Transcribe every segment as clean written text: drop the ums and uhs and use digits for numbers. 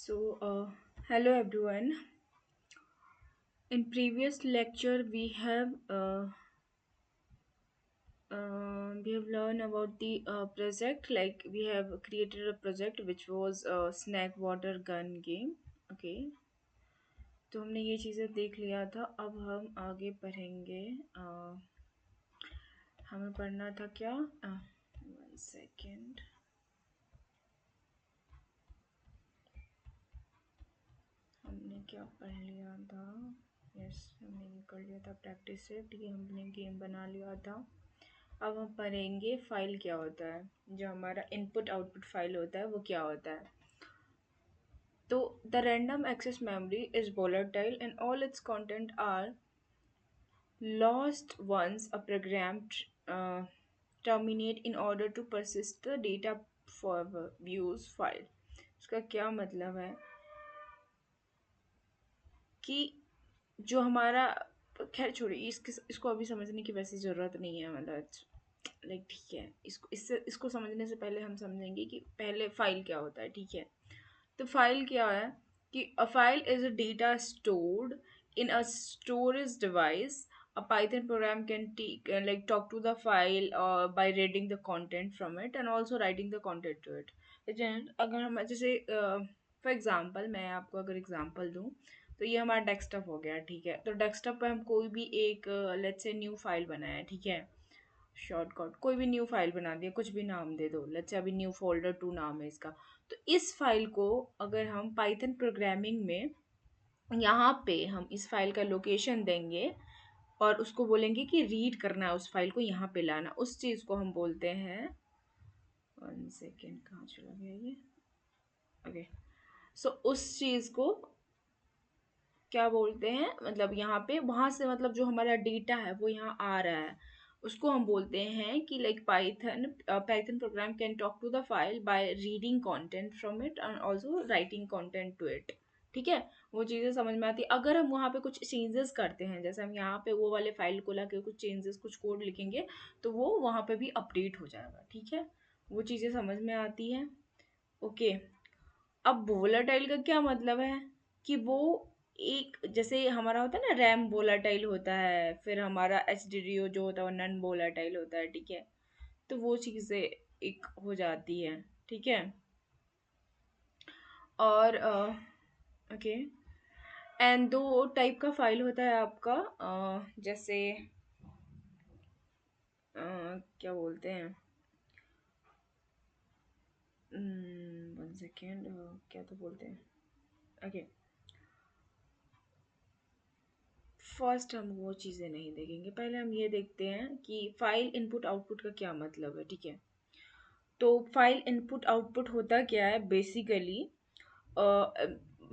Hello everyone. In previous lecture, we have learned about the project. Like we have created a project which was a snack water gun game. Okay, तो हमने ये चीज़ें देख लिया था. अब हम आगे पढ़ेंगे. हमें पढ़ना था क्या? 1 second. हमने क्या पढ़ लिया था? यस, हमने ये कर लिया था प्रैक्टिस से. ठीक है, हमने गेम बना लिया था. अब हम पढ़ेंगे फाइल क्या होता है. जो हमारा इनपुट आउटपुट फाइल होता है वो क्या होता है. तो the random access memory is volatile and all its content are lost once a program terminate in order to persist the data for views file. इसका क्या मतलब है कि जो हमारा, खैर छोड़िए, इसको अभी समझने की वैसे ज़रूरत नहीं है. मतलब लाइक ठीक है, इसको समझने से पहले हम समझेंगे कि पहले फाइल क्या होता है. ठीक है, तो फाइल क्या है कि a file is a data stored in a storage device. A Python program can talk to the file by reading the content from it and also writing the content to it. अगर हम जैसे for example मैं आपको अगर example दूं, तो ये हमारा डेस्कटॉप हो गया. ठीक है, तो डेस्कटॉप पे हम कोई भी एक लेट्स से न्यू फाइल बनाया है. ठीक है, शॉर्टकट कोई भी न्यू फाइल बना दिया, कुछ भी नाम दे दो. लेट्स से अभी न्यू फोल्डर 2 नाम है इसका. तो इस फाइल को अगर हम पाइथन प्रोग्रामिंग में यहाँ पे हम इस फाइल का लोकेशन देंगे और उसको बोलेंगे कि रीड करना है, उस फाइल को यहाँ पे लाना, उस चीज़ को हम बोलते हैं. 1 सेकेंड, कहाँ चला गया ये? ओके, सो उस चीज़ को क्या बोलते हैं, मतलब यहाँ पे वहाँ से मतलब जो हमारा डेटा है वो यहाँ आ रहा है, उसको हम बोलते हैं कि like Python program can talk to the file by reading content from it and also writing content to it. ठीक है, वो चीज़ें समझ में आती है. अगर हम वहाँ पे कुछ चेंजेस करते हैं, जैसे हम यहाँ पे वो वाले फाइल को ला के कुछ चेंजेस, कुछ कोड लिखेंगे, तो वो वहाँ पे भी अपडेट हो जाएगा. ठीक है, वो चीज़ें समझ में आती हैं. ओके, अब वोलाटाइल का क्या मतलब है कि वो एक, जैसे हमारा होता है ना रैम वोलाटाइल होता है, फिर हमारा एच डी डी ओ जो होता है वो नन वोलाटाइल होता है. ठीक है, तो वो चीज़ें एक हो जाती है. ठीक है, और ओके, एंड दो टाइप का फाइल होता है आपका. जैसे क्या बोलते हैं, 1 सेकेंड, क्या तो बोलते हैं. ओके, फर्स्ट हम वो चीज़ें नहीं देखेंगे, पहले हम ये देखते हैं कि फाइल इनपुट आउटपुट का क्या मतलब है. ठीक है, तो फाइल इनपुट आउटपुट होता क्या है बेसिकली.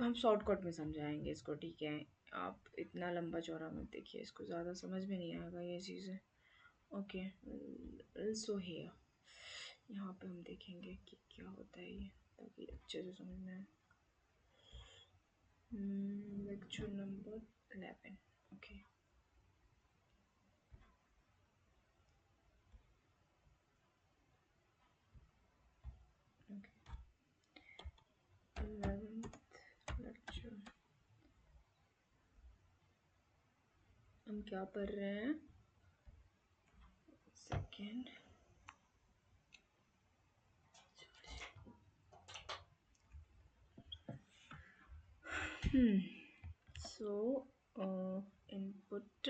हम शॉर्टकट में समझाएंगे इसको. ठीक है, आप इतना लंबा चौड़ा मत देखिए, इसको ज़्यादा समझ में नहीं आएगा ये चीज़ें. ओके, सो हियर यहाँ पे हम देखेंगे कि क्या होता है ये, ताकि अच्छे से समझ में आए. Lecture number 11. Okay, okay, 11th lecture. हम क्या पढ़ रहे हैं? Second. So input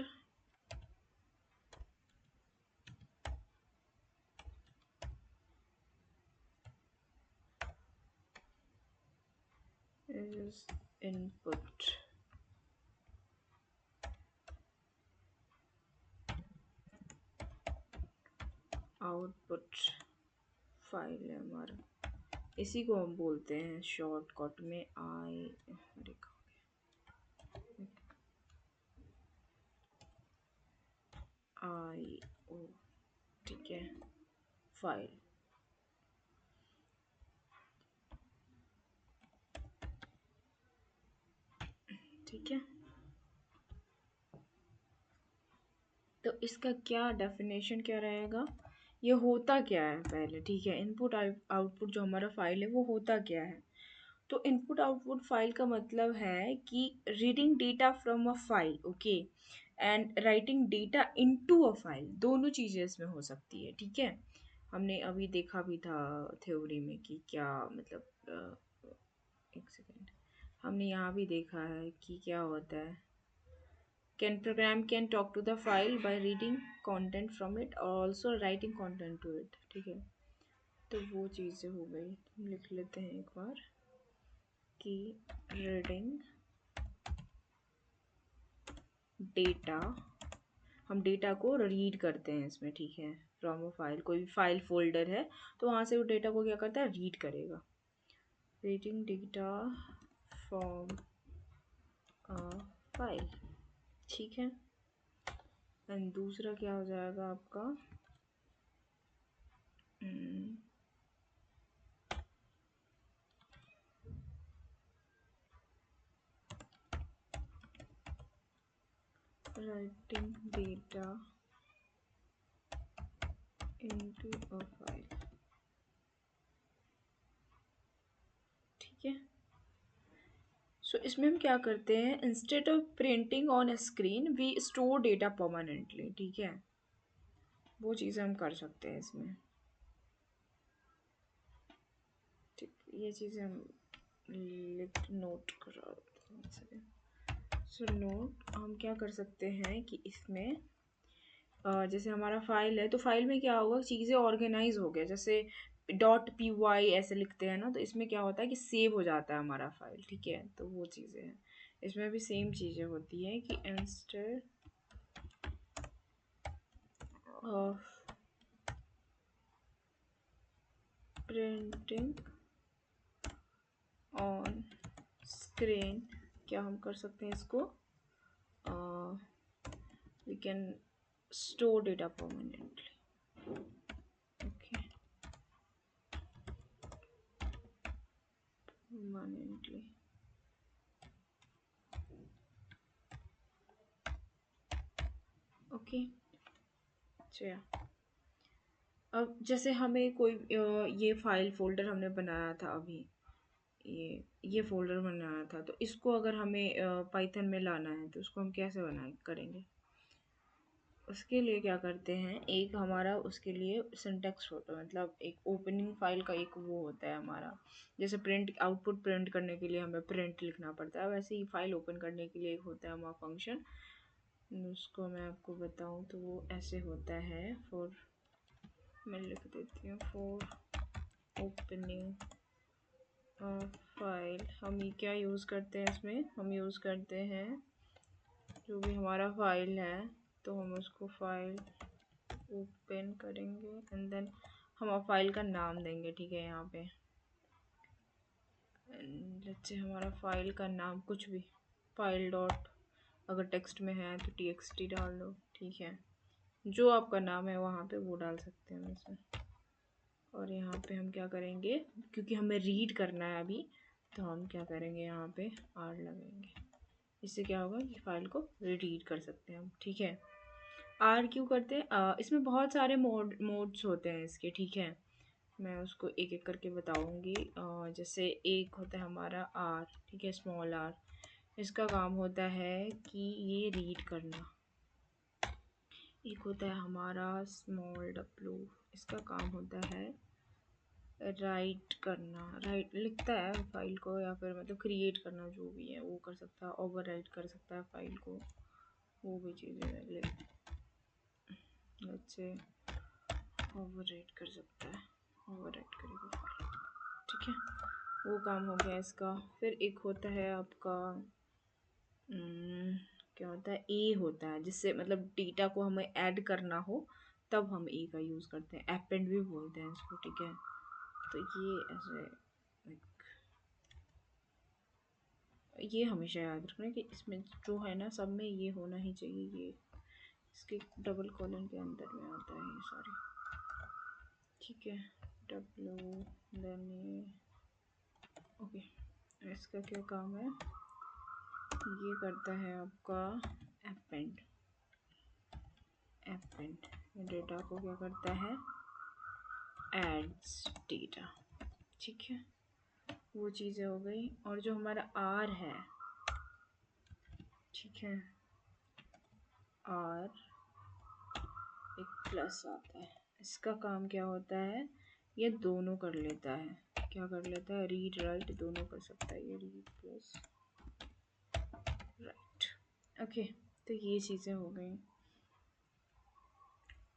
is input. Output file है हमारा, इसी को हम बोलते हैं शॉर्टकट में आई ओ. ठीक है, फाइल. ठीक है, तो इसका क्या डेफिनेशन क्या रहेगा, ये होता क्या है पहले. ठीक है, इनपुट आउटपुट जो हमारा फाइल है वो होता क्या है. तो इनपुट आउटपुट फाइल का मतलब है कि reading data from a file, okay, and writing data into a file, दोनों चीज़ें इसमें हो सकती है, ठीक है। हमने अभी देखा भी था थ्योरी में कि क्या मतलब एक सेकेंड, हमने यहाँ भी देखा है कि क्या होता है, can program can talk to the file by reading content from it और also writing content to it, ठीक है। तो वो चीज़ें हो गई, हम लिख लेते हैं एक बार कि रीडिंग डेटा, हम डेटा को रीड करते हैं इसमें, ठीक है, फ्रॉम अ फाइल, कोई भी फाइल फोल्डर है तो वहाँ से वो डेटा को क्या करता है, रीड करेगा, reading data from a file, ठीक है। एंड दूसरा क्या हो जाएगा आपका, writing data into a file, ठीक है। सो इसमें हम क्या करते हैं, instead of printing on screen we store data permanently, ठीक है। वो चीज़ें हम कर सकते हैं इसमें, ठीक, ये चीज़ें हम लिख नोट करा देते हैं। सो नोट हम क्या कर सकते हैं कि इसमें जैसे हमारा फाइल है तो फाइल में क्या होगा, चीज़ें ऑर्गेनाइज हो गया, जैसे डॉट पी वाई ऐसे लिखते हैं ना, तो इसमें क्या होता है कि सेव हो जाता है हमारा फाइल, ठीक है। तो वो चीज़ें हैं, इसमें भी सेम चीज़ें होती हैं कि instead of printing on screen क्या हम कर सकते हैं इसको, we can store data permanently, okay, permanently, okay. अच्छा, अब जैसे हमें कोई ये फाइल फोल्डर हमने बनाया था अभी, ये फोल्डर बनाया था, तो इसको अगर हमें पाइथन में लाना है तो उसको हम कैसे बनाए करेंगे, उसके लिए क्या करते हैं, एक हमारा उसके लिए सिंटेक्स होता है, मतलब एक ओपनिंग फाइल का एक वो होता है हमारा, जैसे प्रिंट आउटपुट प्रिंट करने के लिए हमें प्रिंट लिखना पड़ता है, वैसे ही फाइल ओपन करने के लिए एक होता है हमारा फंक्शन, उसको मैं आपको बताऊं तो वो ऐसे होता है, फॉर, मैं लिख देती हूँ, फॉर ओपनिंग फाइल, हम ये क्या यूज़ करते हैं इसमें, हम यूज़ करते हैं जो भी हमारा फाइल है, तो हम उसको फाइल ओपन करेंगे एंड देन हम फाइल का नाम देंगे, ठीक है। यहाँ पे लेट्स से हमारा फाइल का नाम कुछ भी, फाइल डॉट, अगर टेक्स्ट में है तो txt डाल दो, ठीक है, जो आपका नाम है वहाँ पे वो डाल सकते हैं इसमें। और यहाँ पे हम क्या करेंगे, क्योंकि हमें रीड करना है अभी, तो हम क्या करेंगे, यहाँ पे आर लगाएंगे, इससे क्या होगा कि फाइल को रीड कर सकते हैं हम, ठीक है। आर क्यों करते हैं, इसमें बहुत सारे मोड्स होते हैं इसके, ठीक है, मैं उसको एक एक करके बताऊंगी। जैसे एक होता है हमारा आर, ठीक है, स्मॉल आर, इसका काम होता है कि ये रीड करना। एक होता है हमारा स्मॉल डब्लू, इसका काम होता है राइट करना, राइट लिखता है फाइल को, या फिर मतलब क्रिएट करना, जो भी है वो कर सकता है, ओवर राइट कर सकता है फाइल को, वो भी चीज़ें अच्छे ओवर राइट कर सकता है, ओवर राइट करेगा फाइल, ठीक है, वो काम हो गया इसका। फिर एक होता है आपका क्या होता है, ए होता है, जिससे मतलब डेटा को हमें ऐड करना हो तब हम ए का यूज़ करते हैं, एपेंड भी बोलते हैं इसको, ठीक है। तो ये ऐसे ये हमेशा याद रखना कि इसमें जो है ना, सब में ये होना ही चाहिए, ये इसके डबल कॉलन के अंदर में आता है ये सारे, ठीक है, डब्लू देन ये, ओके। इसका क्या काम है, ये करता है आपका एपेंड, एपेंड डेटा को क्या करता है, एड्स डेटा, ठीक है। वो चीज़ें हो गई। और जो हमारा आर है, ठीक है, आर एक प्लस आता है, इसका काम क्या होता है, ये दोनों कर लेता है। क्या कर लेता है, रीड राइट दोनों कर सकता है, ये रीड प्लस राइट। ओके, तो ये चीज़ें हो गई।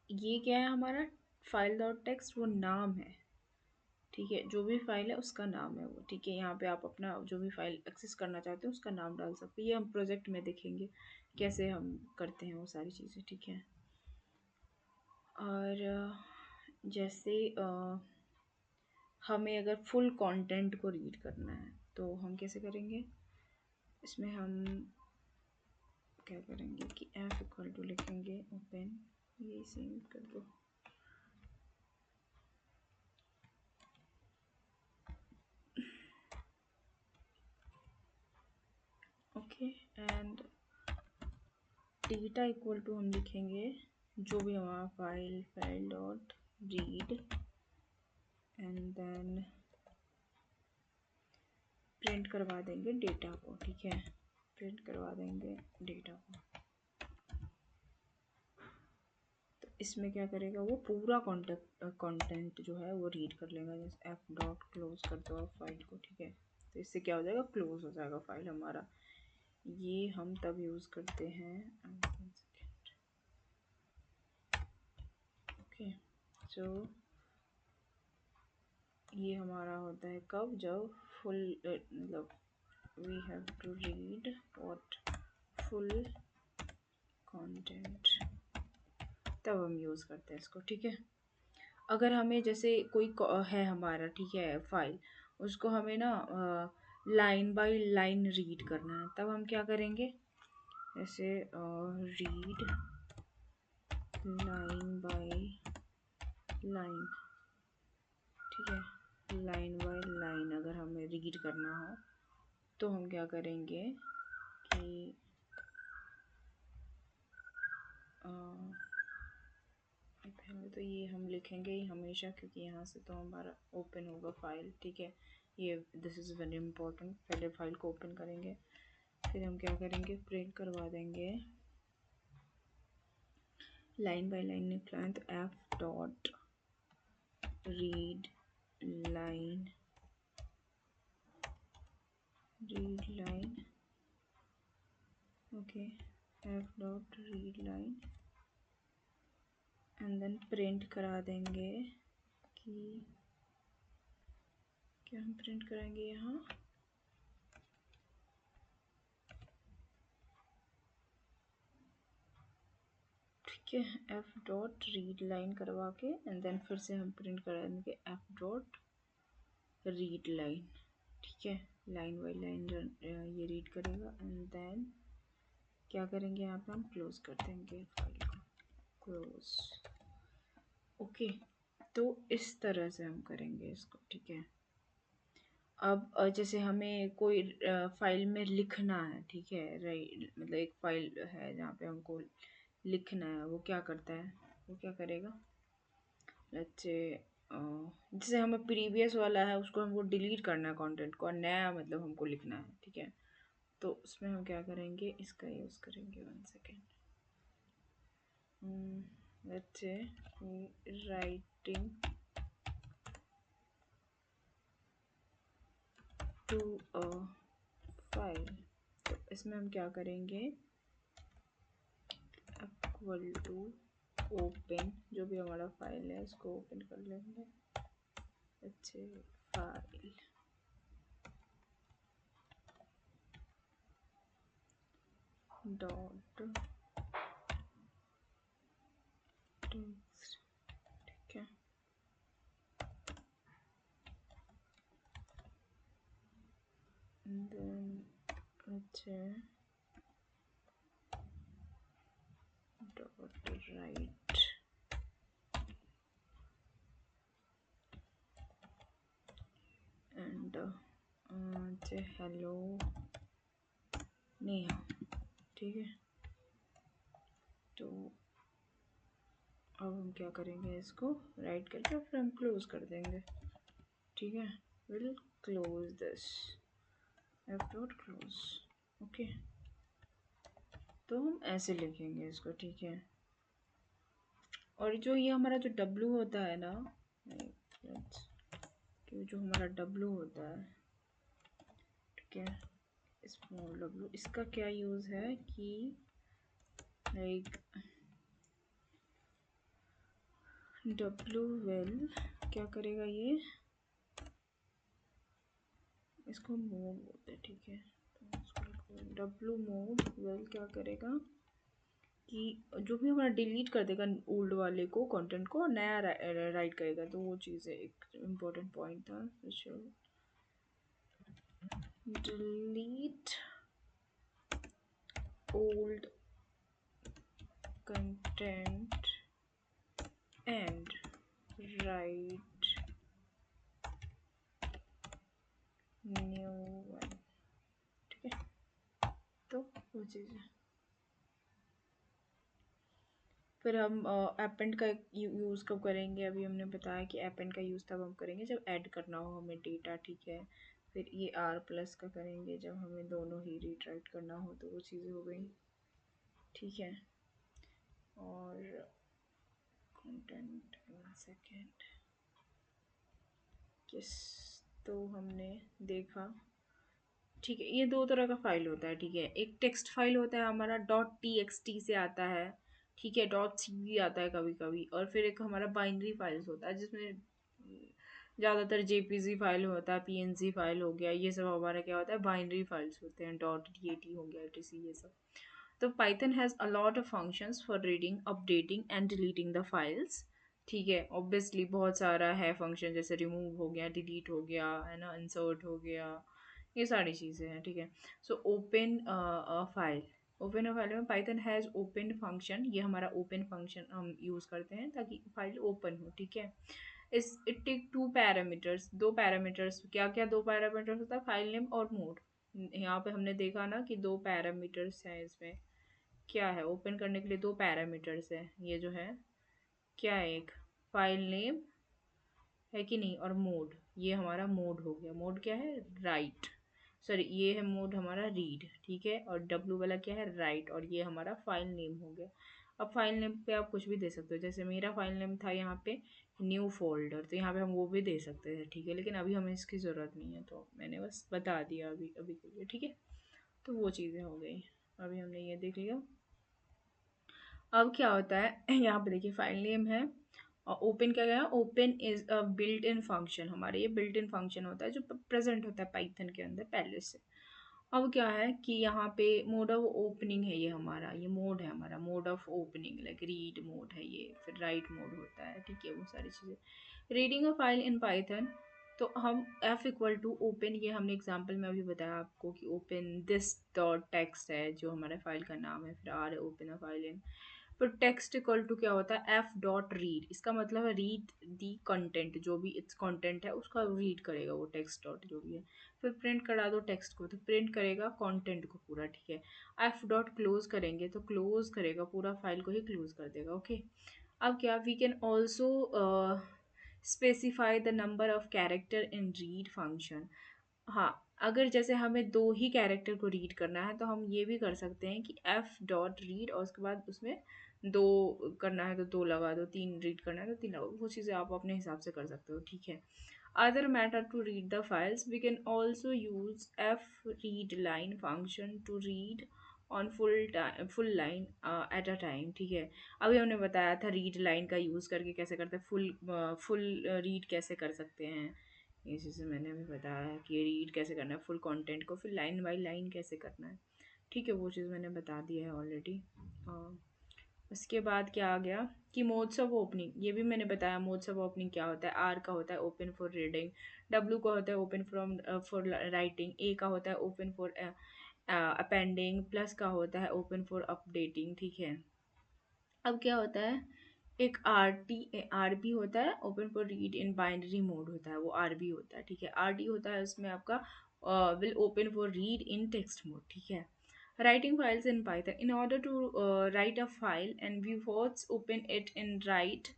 ये क्या है हमारा फाइल डॉट टेक्स्ट, वो नाम है, ठीक है, जो भी फाइल है उसका नाम है वो, ठीक है। यहाँ पे आप अपना जो भी फाइल एक्सेस करना चाहते हैं उसका नाम डाल सकते हैं। ये हम प्रोजेक्ट में देखेंगे कैसे हम करते हैं वो सारी चीज़ें, ठीक है। और जैसे हमें अगर फुल कंटेंट को रीड करना है तो हम कैसे करेंगे, इसमें हम क्या करेंगे कि एफ इक्वल टू लिखेंगे ओपन, ये सेव कर दो, okay. And data equal to हम लिखेंगे जो भी हमारा file dot read, and then print करवा देंगे डेटा को, ठीक है, प्रिंट करवा देंगे डेटा को। तो इसमें क्या करेगा, वो पूरा कंटेंट जो है वो रीड कर लेगा। जैसे एफ डॉट क्लोज कर दो आप फाइल को, ठीक है, तो इससे क्या हो जाएगा, क्लोज हो जाएगा फाइल हमारा। ये हम तब यूज़ करते हैं, ओके। जो ये हमारा होता है कब, जब फुल मतलब we have to read what full content, तब हम यूज़ करते हैं इसको, ठीक है। अगर हमें जैसे कोई है हमारा, ठीक है, फाइल, उसको हमें ना लाइन बाय लाइन रीड करना है, तब हम क्या करेंगे, जैसे रीड लाइन बाय लाइन, ठीक है, लाइन बाय लाइन अगर हमें रीड करना हो तो हम क्या करेंगे कि पहले तो ये हम लिखेंगे ही हमेशा, क्योंकि यहाँ से तो हमारा ओपन होगा फाइल, ठीक है। ये दिस इज़ वेरी इंपॉर्टेंट, पहले फाइल को ओपन करेंगे, फिर हम क्या करेंगे, प्रिंट करवा देंगे लाइन बाय लाइन निकला है तो f dot read line, okay, f dot read line, and then print करा देंगे कि क्या हम प्रिंट कराएंगे यहाँ, ठीक है, एफ डॉट रीड लाइन करवा के, एंड देन फिर से हम प्रिंट कराएंगे एफ डॉट रीड लाइन, ठीक है, लाइन बाई लाइन ये रीड करेगा, एंड देन क्या करेंगे, यहाँ पे हम क्लोज कर देंगे फाइल को, क्लोज, ओके। तो इस तरह से हम करेंगे इसको, ठीक है। अब जैसे हमें कोई फाइल में लिखना है, ठीक है, राइट, मतलब एक फाइल है जहाँ पे हमको लिखना है, वो क्या करता है, वो क्या करेगा, अच्छे जैसे हमें प्रीवियस वाला है उसको हमको डिलीट करना है कंटेंट को, और नया मतलब हमको लिखना है, ठीक है। तो उसमें हम क्या करेंगे, इसका यूज़ करेंगे, 1 second, let's say writing to a file, तो इसमें हम क्या करेंगे, इक्वल टू ओपन, जो भी हमारा फाइल है इसको ओपन कर लेंगे, अच्छे फाइल डॉट टेक्स्ट, ठीक है, देन अच्छे डॉट राइट, एंड अच्छे हेलो नेहा, ठीक है। तो अब हम क्या करेंगे, इसको राइट करके फिर हम क्लोज कर देंगे, ठीक है, बिल्कुल close this, F dot close. Okay, तो हम ऐसे लिखेंगे इसको, ठीक है। और जो ये हमारा जो डब्लू होता है ना, कि जो हमारा डब्लू होता है, ठीक है, स्मॉल डब्लू, इसका क्या यूज़ है कि लाइक डब्लू वेल क्या करेगा, ये इसको मूव बोलते हैं, ठीक है। तो इसको डब्लू मूव वेल क्या करेगा कि जो भी हमारा डिलीट कर देगा ओल्ड वाले को, कंटेंट को, नया राइट करेगा। तो वो चीज़ है, एक इम्पोर्टेंट पॉइंट था। Delete old content and write new one, ठीक है। तो वो चीज़ है। फिर हम append का यूज़ कब करेंगे, अभी हमने बताया कि append का यूज़ तब हम करेंगे जब ऐड करना हो हमें डेटा, ठीक है। फिर ये r प्लस का करेंगे जब हमें दोनों ही रीड राइट करना हो। तो वो चीज़ें हो गई, ठीक है। और कंटेंट, वन सेकेंड, यस, तो हमने देखा, ठीक है। ये दो तरह का फाइल होता है, ठीक है। एक टेक्स्ट फाइल होता है हमारा, डॉट टी एक्स टी से आता है, ठीक है, डॉट सी भी आता है कभी कभी। और फिर एक हमारा बाइनरी फाइल्स होता है जिसमें ज़्यादातर जेपीजी फाइल होता है, पीएनजी फाइल हो गया, ये सब हमारा क्या होता है, बाइनरी फाइल्स होते हैं, डॉट डी हो गया, टीसी, ये सब। तो Python has a lot of functions for reading, updating and deleting the files, ठीक है। ऑब्वियसली बहुत सारा है फंक्शन, जैसे रिमूव हो गया, डिलीट हो गया, है ना, इंसर्ट हो गया, ये सारी चीज़ें हैं, ठीक है। So open file, open a file में पाइथन हैज़ ओपन फंक्शन, ये हमारा ओपन फंक्शन हम यूज़ करते हैं ताकि फाइल ओपन हो, ठीक है। इस इट टेक टू पैरामीटर्स, दो पैरामीटर्स, क्या क्या दो पैरामीटर्स होता है, फाइल नेम और मोड। यहाँ पे हमने देखा ना कि दो पैरामीटर्स हैं इसमें, क्या है, ओपन करने के लिए दो पैरामीटर्स है, ये जो है क्या है, एक फाइल नेम है कि नहीं, और मोड, ये हमारा मोड हो गया। मोड क्या है, राइट, सॉरी ये है मोड हमारा रीड, ठीक है। और डब्लू वाला क्या है, राइट, और ये हमारा फाइल नेम हो गया। अब फाइल नेम पे आप कुछ भी दे सकते हो, जैसे मेरा फाइल नेम था यहाँ पे न्यू फोल्डर, तो यहाँ पे हम वो भी दे सकते थे, ठीक है। लेकिन अभी हमें इसकी ज़रूरत नहीं है, तो मैंने बस बता दिया अभी अभी के लिए, ठीक है। तो वो चीज़ें हो गई, अभी हमने ये देख लिया। अब क्या होता है यहाँ पे देखिए, फाइल नेम है और ओपन क्या गया, open is a built in function, हमारे ये बिल्ट इन फंक्शन होता है जो प्रेजेंट होता है पाइथन के अंदर पहले से। अब क्या है कि यहाँ पे मोड ऑफ ओपनिंग है, ये हमारा ये मोड है, हमारा mode of opening, like read mode है ये, फिर राइट मोड होता है, ठीक है, वो सारी चीज़ें। Reading a file in Python, तो हम एफ इक्वल टू ओपन, ये हमने एग्जाम्पल में अभी बताया आपको कि ओपन दिस डॉट टेक्स्ट है जो हमारे फाइल का नाम है, फिर आर है ओपन अ फाइल इन, फिर टेक्स्ट इक्वल टू क्या होता है, एफ डॉट रीड, इसका मतलब है रीड दी कंटेंट, जो भी इट्स कंटेंट है उसका रीड करेगा वो टेक्स्ट डॉट जो भी है। फिर प्रिंट करा दो टेक्स्ट को, तो प्रिंट करेगा कंटेंट को पूरा, ठीक है। एफ डॉट क्लोज करेंगे तो क्लोज करेगा पूरा, फाइल को ही क्लोज कर देगा, ओके। अब क्या, we can also specify the number of character in read function. हाँ, अगर जैसे हमें दो ही कैरेक्टर को रीड करना है तो हम ये भी कर सकते हैं कि एफ डॉट रीड और उसके बाद उसमें दो करना है तो दो लगा दो, तीन रीड करना है तो तीन लगा दो, वो चीज़ें आप अपने हिसाब से कर सकते हो, ठीक है। Other matter to read the files, we can also use f read line function to read on full line at a time, ठीक है। अभी हमने बताया था रीड लाइन का यूज़ करके कैसे करते हैं, फुल रीड कैसे कर सकते हैं, ये चीज़ें मैंने अभी बताया है कि रीड कैसे करना है फुल कंटेंट को, फिर लाइन बाय लाइन कैसे करना है, ठीक है, वो चीज़ मैंने बता दी है ऑलरेडी। उसके बाद क्या आ गया कि मोड्स ऑफ ओपनिंग, ये भी मैंने बताया मोड्स ऑफ ओपनिंग क्या होता है। आर का होता है ओपन फॉर रीडिंग, डब्ल्यू का होता है ओपन फ्रॉम फॉर राइटिंग, ए का होता है ओपन फॉर अपेंडिंग, प्लस का होता है ओपन फॉर अपडेटिंग, ठीक है। अब क्या होता है, एक आर बी होता है, open for read in binary mode होता है, वो आर बी होता है, ठीक है। आर डी होता है उसमें आपका will open for read in text mode, ठीक है। Writing files in Python. In order to write a file and we first open it in write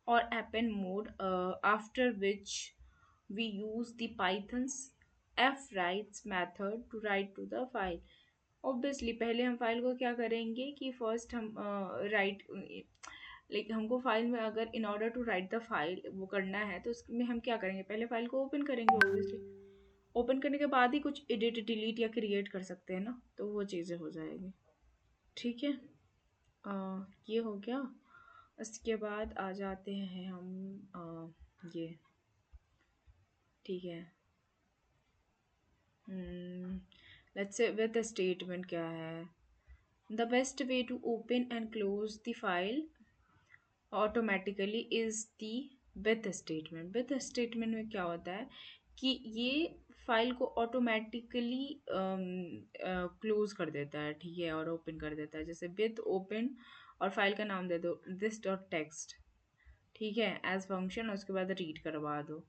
or append mode, after which we use the Python's f writes method to write to the file. Obviously पहले हम file को क्या करेंगे कि first हम right like हमको file में अगर in order to write the file वो करना है तो उसमें हम क्या करेंगे, पहले फाइल को ओपन करेंगे ऑब्वियसली। ओपन करने के बाद ही कुछ एडिट डिलीट या क्रिएट कर सकते हैं ना, तो वो चीज़ें हो जाएगी। ठीक है, ये हो गया। इसके बाद आ जाते हैं हम ये, ठीक है, लेट्स से विद स्टेटमेंट क्या है। The best way to open and close the file automatically is the with statement. With statement में क्या होता है कि ये फाइल को ऑटोमेटिकली क्लोज कर देता है, ठीक है, और ओपन कर देता है। जैसे विथ ओपन और फाइल का नाम दे दो दिस डॉट टेक्स्ट, ठीक है, एज फंक्शन, और उसके बाद रीड करवा दो।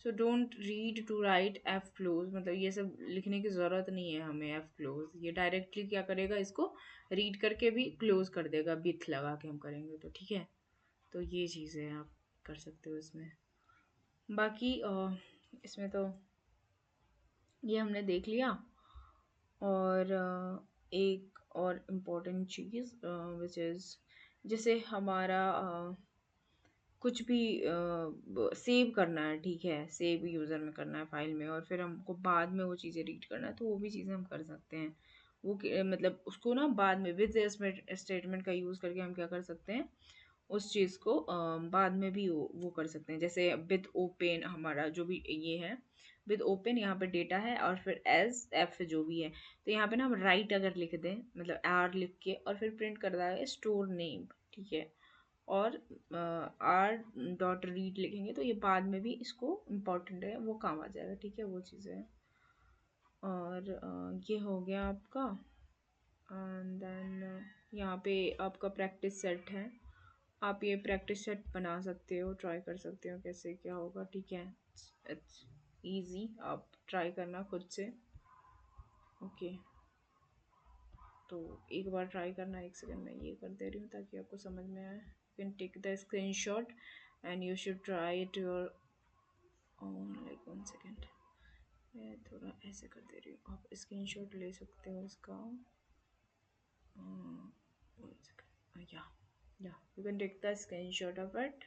So don't read to write f close, मतलब ये सब लिखने की ज़रूरत नहीं है हमें एफ क्लोज। ये डायरेक्टली क्या करेगा, इसको रीड करके भी क्लोज कर देगा, विथ लगा के हम करेंगे तो, ठीक है। तो ये चीज़ें आप कर सकते हो इसमें। बाकी इसमें तो ये हमने देख लिया। और एक और इम्पोर्टेंट चीज़ विच इज़, जैसे हमारा कुछ भी सेव करना है, ठीक है, सेव यूज़र में करना है फाइल में, और फिर हमको बाद में वो चीज़ें रीड करना है, तो वो भी चीज़ें हम कर सकते हैं। वो मतलब उसको ना बाद में विद स्टेटमेंट का यूज़ करके हम क्या कर सकते हैं, उस चीज़ को बाद में भी वो कर सकते हैं। जैसे विद ओपन हमारा जो भी ये है, विद ओपन यहाँ पे डेटा है और फिर एज एफ जो भी है, तो यहाँ पे ना हम राइट अगर लिख दें, मतलब आर लिख के और फिर प्रिंट कर देंगे स्टोर नेम, ठीक है, और आर डॉट रीड लिखेंगे तो ये बाद में भी इसको इम्पॉर्टेंट है, वो काम आ जाएगा, ठीक है, वो चीज़ें हैं। और ये हो गया आपका। एंड देन यहाँ पे आपका प्रैक्टिस सेट है, आप ये प्रैक्टिस सेट बना सकते हो, ट्राई कर सकते हो कैसे क्या होगा, ठीक है। इट्स ईजी, आप ट्राई करना खुद से। ओके, तो एक बार ट्राई करना, एक सेकंड में ये कर दे रही हूँ ताकि आपको समझ में आए। You can take the screenshot and you should try it your own, like 1 second, मैं थोड़ा ऐसे कर दे रही हूँ, आप स्क्रीनशॉट ले सकते हो इसका। 1 second, yeah, you can take the screenshot of it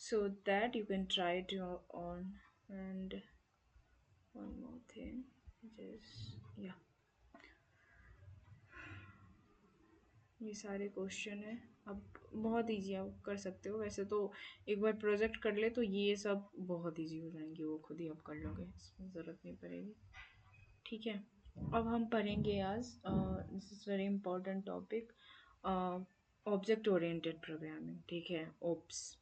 so that you can try it your own. And one more thing, just yeah, ये सारे क्वेश्चन है। अब बहुत इजी आप कर सकते हो वैसे तो, एक बार प्रोजेक्ट कर ले तो ये सब बहुत इजी हो जाएंगे, वो खुद ही आप कर लोगे, इसमें ज़रूरत नहीं पड़ेगी, ठीक है। अब हम पढ़ेंगे आज, this is very important topic, object oriented programming, ठीक है, ओप्स।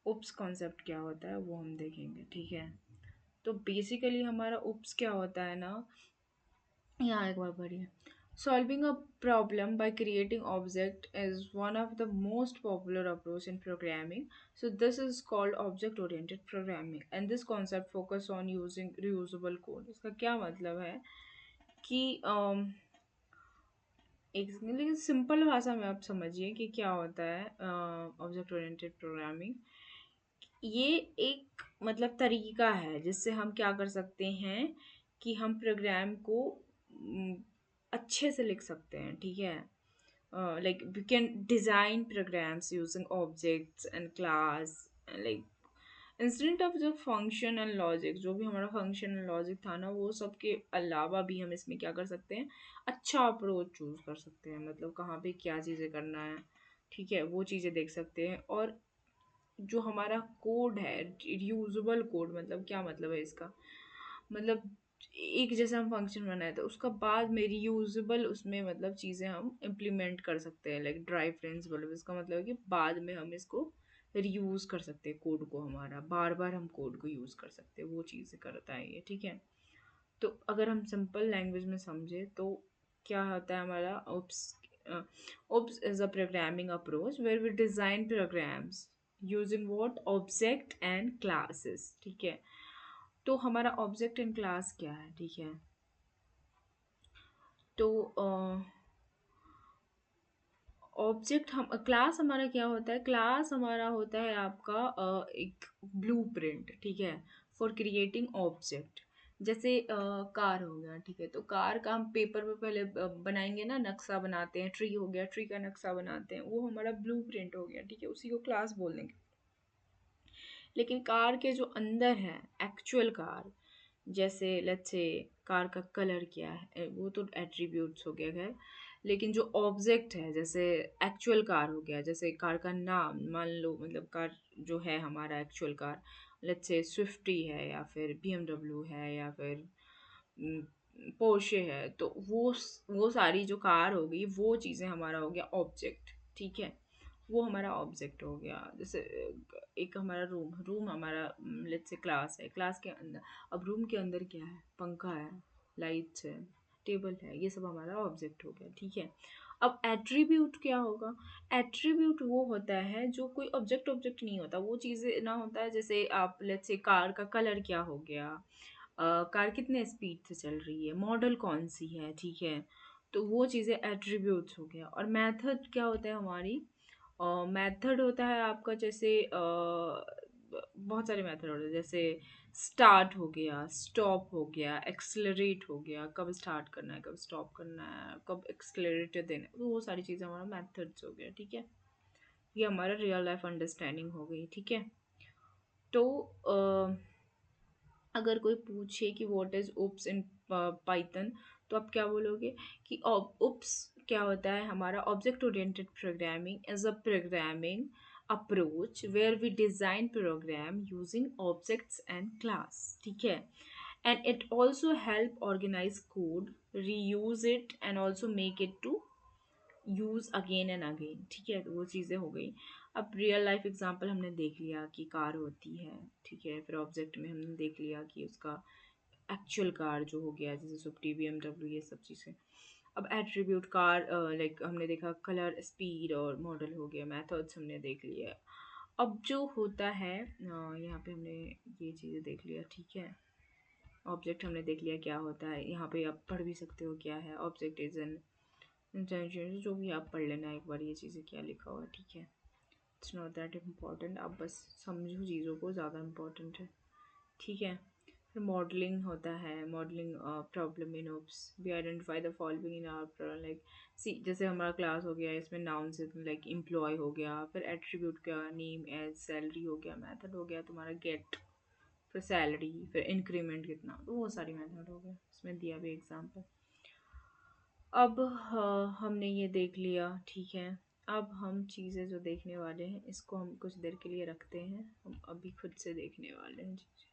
ओप्स कॉन्सेप्ट क्या होता है वो हम देखेंगे, ठीक है। तो बेसिकली हमारा ओप्स क्या होता है ना, यहाँ एक बार पढ़िए। Solving a problem by creating object is one of the most popular approach in programming. So this is called object oriented programming and this concept focus on using reusable code. इसका क्या मतलब है कि एक लेकिन सिंपल भाषा में आप समझिए कि क्या होता है ऑब्जेक्ट ओरिएंटेड प्रोग्रामिंग। ये एक मतलब तरीका है जिससे हम क्या कर सकते हैं कि हम प्रोग्राम को अच्छे से लिख सकते हैं, ठीक है। Like we can design programs using objects and class, like instead of जो फंक्शन एंड लॉजिक, जो भी हमारा फंक्शन एंड लॉजिक था ना, वो सब के अलावा भी हम इसमें क्या कर सकते हैं, अच्छा अप्रोच चूज़ कर सकते हैं, मतलब कहाँ पे क्या चीज़ें करना है, ठीक है, वो चीज़ें देख सकते हैं। और जो हमारा कोड है रीयूजेबल कोड, मतलब क्या मतलब है इसका, मतलब एक जैसे हम फंक्शन बनाए तो उसका बाद में रीयूजेबल उसमें मतलब चीज़ें हम इम्प्लीमेंट कर सकते हैं, लाइक ड्राइव प्रिंसिपल, इसका मतलब है कि बाद में हम इसको रीयूज़ कर सकते हैं, कोड को हमारा बार बार हम कोड को यूज़ कर सकते हैं, वो चीज़ें करता है ये, ठीक है। तो अगर हम सिंपल लैंग्वेज में समझे तो क्या होता है हमारा OOPS. OOPS is a programming approach where we design programs using what object and classes, ठीक है। तो हमारा ऑब्जेक्ट एंड क्लास क्या है, ठीक है। तो ऑब्जेक्ट हम क्लास हमारा क्या होता है, क्लास हमारा होता है आपका एक ब्लूप्रिंट, ठीक है, फॉर क्रिएटिंग ऑब्जेक्ट। जैसे कार हो गया, ठीक है, तो कार का हम पेपर पे पहले बनाएंगे ना, नक्शा बनाते हैं, ट्री हो गया, ट्री का नक्शा बनाते हैं, वो हमारा ब्लूप्रिंट हो गया, ठीक है, उसी को क्लास बोल देंगे। लेकिन कार के जो अंदर है, एक्चुअल कार, जैसे लेट्स से कार का कलर क्या है, वो तो एट्रीब्यूट्स हो गया खैर। लेकिन जो ऑब्जेक्ट है, जैसे एक्चुअल कार हो गया, जैसे कार का नाम मान लो, मतलब कार जो है हमारा actual car, let's say Swiftie है या फिर बीएमडब्ल्यू है या फिर पोर्शे है, तो वो सारी जो कार हो गई, वो चीज़ें हमारा हो गया ऑब्जेक्ट, ठीक है, वो हमारा ऑब्जेक्ट हो गया। जैसे एक हमारा रूम, रूम हमारा लेट्स से क्लास है, क्लास के अंदर, अब रूम के अंदर क्या है, पंखा है, लाइट्स है, टेबल है, ये सब हमारा ऑब्जेक्ट हो गया, ठीक है। अब एट्रीब्यूट क्या होगा? एट्रीब्यूट वो होता है जो कोई ऑब्जेक्ट ऑब्जेक्ट नहीं होता, वो चीज़ें ना होता है, जैसे आप लेट्स से कार का कलर क्या हो गया, कार कितने स्पीड से चल रही है, मॉडल कौन सी है, ठीक है, तो वो चीज़ें एट्रीब्यूट्स हो गया। और मेथड क्या होता है हमारी, मेथड होता है आपका, जैसे बहुत सारे मेथड होते हैं, जैसे स्टार्ट हो गया, स्टॉप हो गया, एक्सेलरेट हो गया, कब स्टार्ट करना है, कब स्टॉप करना है, कब एक्सेलरेटर देना है, तो वो सारी चीज़ें हमारा मेथड्स हो गया, ठीक है। ये हमारा रियल लाइफ अंडरस्टैंडिंग हो गई, ठीक है। तो अगर कोई पूछे कि what is oops in Python, तो आप क्या बोलोगे कि उप्स क्या होता है, हमारा object oriented programming is a programming approach where we design program using objects and class, ठीक है, and it also help organize code, reuse it and also make it to use again and again, ठीक है, तो वो चीज़ें हो गई। अब रियल लाइफ एग्जांपल हमने देख लिया कि कार होती है, ठीक है, फिर ऑब्जेक्ट में हमने देख लिया कि उसका एक्चुअल कार जो हो गया, जैसे सुप्टी बीएमडब्ल्यू, ये सब चीज़ें। अब एट्रीब्यूट कार, लाइक हमने देखा कलर, स्पीड और मॉडल हो गया, मेथड्स हमने देख लिया। अब जो होता है यहाँ पे हमने ये चीज़ें देख लिया, ठीक है, ऑब्जेक्ट हमने देख लिया क्या होता है, यहाँ पे आप पढ़ भी सकते हो क्या है ऑब्जेक्ट इज एन इंटेलिजेंस, जो भी आप पढ़ लेना एक बार ये चीज़ें क्या लिखा हुआ है, ठीक है, इट्स नॉट दैट इम्पॉर्टेंट, आप बस समझो चीज़ों को, ज़्यादा इम्पॉर्टेंट है, ठीक है। फिर मॉडलिंग होता है, modelling problem in OOPs, we identify the following in our, like C, जैसे हमारा क्लास हो गया, इसमें नाउन से लाइक एम्प्लॉय हो गया, फिर एट्रीब्यूट का नेम, एज, सैलरी हो गया, मेथड हो गया तुम्हारा गेट, फिर सैलरी, फिर इंक्रीमेंट कितना, तो वो सारी मेथड हो गया, इसमें दिया भी एग्जाम्पल। अब हमने ये देख लिया, ठीक है। अब हम चीज़ें जो देखने वाले हैं, इसको हम कुछ देर के लिए रखते हैं, हम अभी खुद से देखने वाले हैं चीज़ें,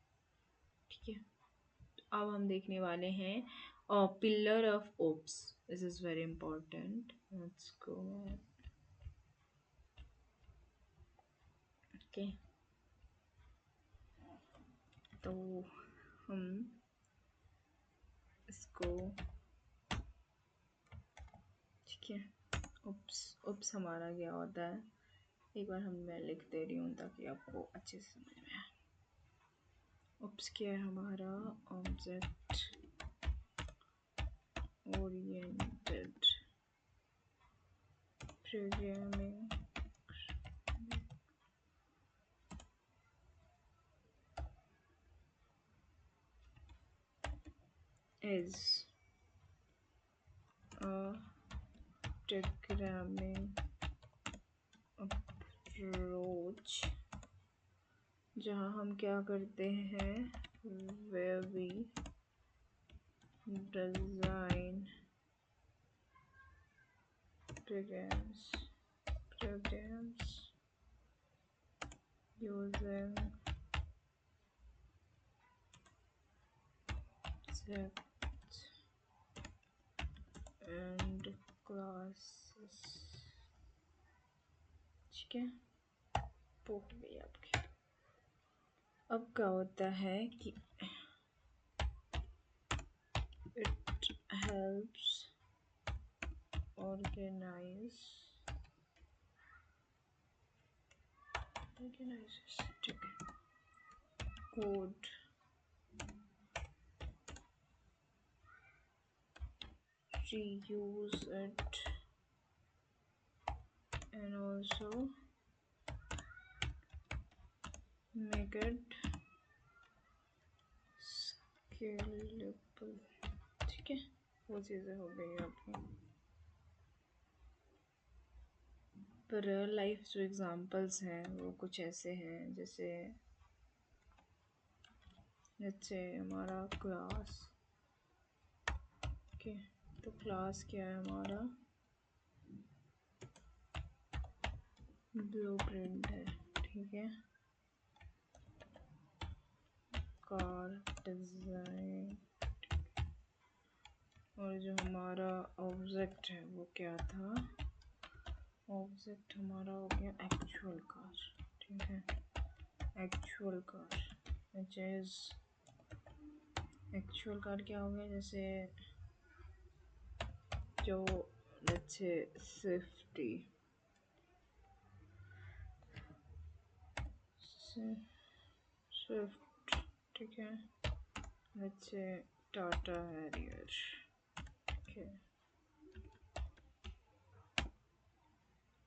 ठीक है। अब हम देखने वाले हैं pillar of OOPS, this is very important, let's go, okay. तो हम इसको, ठीक है, ओप्स, ओप्स हमारा क्या होता है, एक बार हम मैं लिख दे रही हूँ ताकि आपको अच्छे से समझ में आए। ओप्स क्या है हमारा, object oriented programming is a programming approach जहाँ हम क्या करते हैं, where we design programs using objects and classes, ठीक है, हो गई आपकी। अब क्या होता है कि it helps organize ठीक है, code, reuse it and also make it scalable, ठीक है, वो चीज़ें हो गई आपकी। पर रियल लाइफ जो एग्जांपल्स हैं वो कुछ ऐसे हैं, जैसे हमारा क्लास, ओके, तो क्लास क्या है हमारा, ब्लूप्रिंट है, ठीक है, कार डिज़ाइन। और जो हमारा ऑब्जेक्ट है वो क्या था, ऑब्जेक्ट हमारा हो गया एक्चुअल कार, ठीक है, actual car which is, actual car क्या हो गया, जैसे जो लेट्स से सेफ्टी, स्विफ्ट, ठीक है, लेट्स से टाटा हैरियर, ठीक है,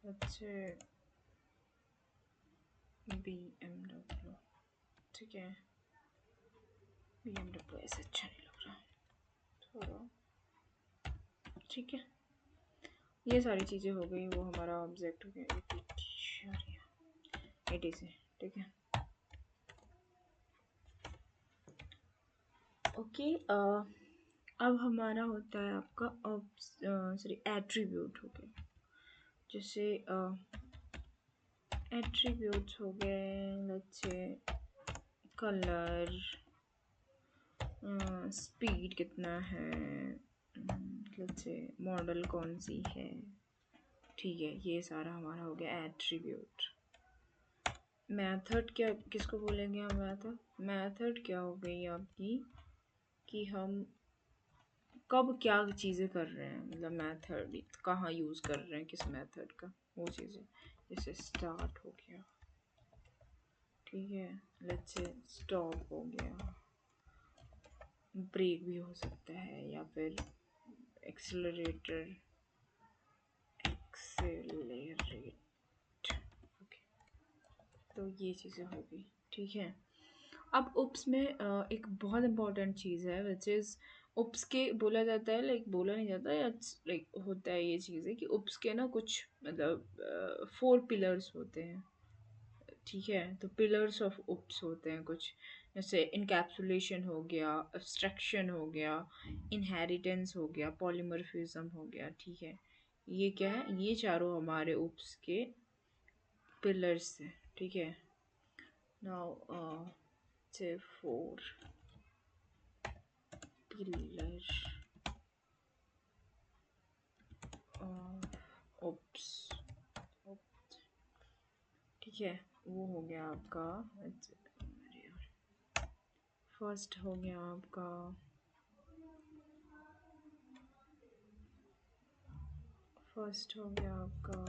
लेट्स से BMW, ठीक है, BMW ऐसे अच्छा नहीं लग रहा थोड़ा, ठीक है, ये सारी चीज़ें हो गई, वो हमारा ऑब्जेक्ट हो गया, एटी से, ठीक है, ओके। अब हमारा होता है आपका सॉरी एट्रीब्यूट हो गया, जैसे एट्रीब्यूट्स हो गए, लेट्स से कलर, स्पीड कितना है, लेट्स से मॉडल कौन सी है, ठीक है, ये सारा हमारा हो गया एट्रीब्यूट। मेथड क्या, किसको बोलेंगे हम मेथड, मेथड क्या हो गई आपकी कि हम कब क्या चीज़ें कर रहे हैं, मतलब मेथड कहाँ यूज़ कर रहे हैं, किस मेथड का, वो चीज़ें, जैसे स्टार्ट हो गया, ठीक है, लेट्स से स्टॉप हो गया, ब्रेक भी हो सकता है, या फिर एक्सेलरेटर, एक्सेलरेट, ओके, तो ये चीज़ें हो गई, ठीक है। अब उप्स में एक बहुत इम्पॉर्टेंट चीज़ है विच इज़, उप्स के बोला जाता है, लाइक बोला नहीं जाता, या लाइक होता है ये चीज़ है कि उप्स के ना कुछ मतलब 4 पिलर्स होते हैं, ठीक है, तो पिलर्स ऑफ उप्स होते हैं कुछ, जैसे इनकैप्सुलेशन हो गया, एब्स्ट्रैक्शन हो गया, इनहेरिटेंस हो गया, पॉलीमॉर्फिज्म हो गया, ठीक है, ये क्या है, ये चारों हमारे उप्स के पिलर्स हैं, ठीक है। नाउ say 4 pillar ops, ठीक है, वो हो गया आपका, फर्स्ट हो गया आपका फर्स्ट हो गया आपका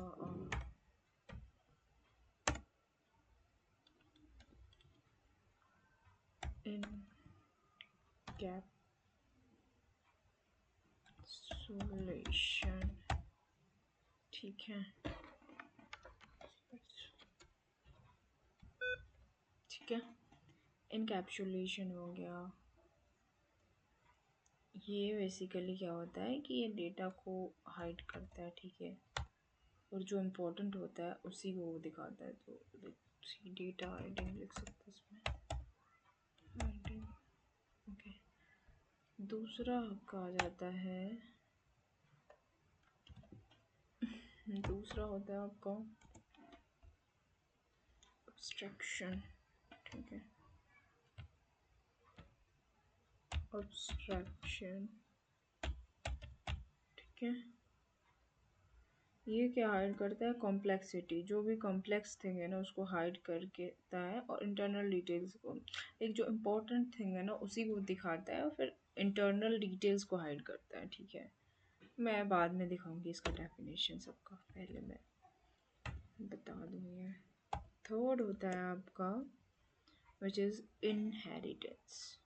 इनकैप्सुलेशन, ठीक है, ठीक है, इनकैप्सुलेशन हो गया, ये बेसिकली क्या होता है कि ये डेटा को हाइड करता है, ठीक है, और जो इम्पोर्टेंट होता है उसी को वो दिखाता है, तो डेटा हाइडिंग लिख सकते हैं इसमें, हाइडिंग, ओके। दूसरा आपका आ जाता है, दूसरा होता है आपका एब्स्ट्रैक्शन, ठीक है, एब्स्ट्रैक्शन, ठीक है, ये क्या हाइड करता है, कॉम्प्लेक्सिटी, जो भी कॉम्प्लेक्स थिंग है ना उसको हाइड करके देता है, और इंटरनल डिटेल्स को, एक जो इम्पोर्टेंट थिंग है ना उसी को दिखाता है, और फिर इंटरनल डिटेल्स को हाइड करता है, ठीक है, मैं बाद में दिखाऊंगी इसका डेफिनेशन सबका, पहले मैं बता दूँ ये। थर्ड होता है आपका विच इज़ इनहेरिटेंस,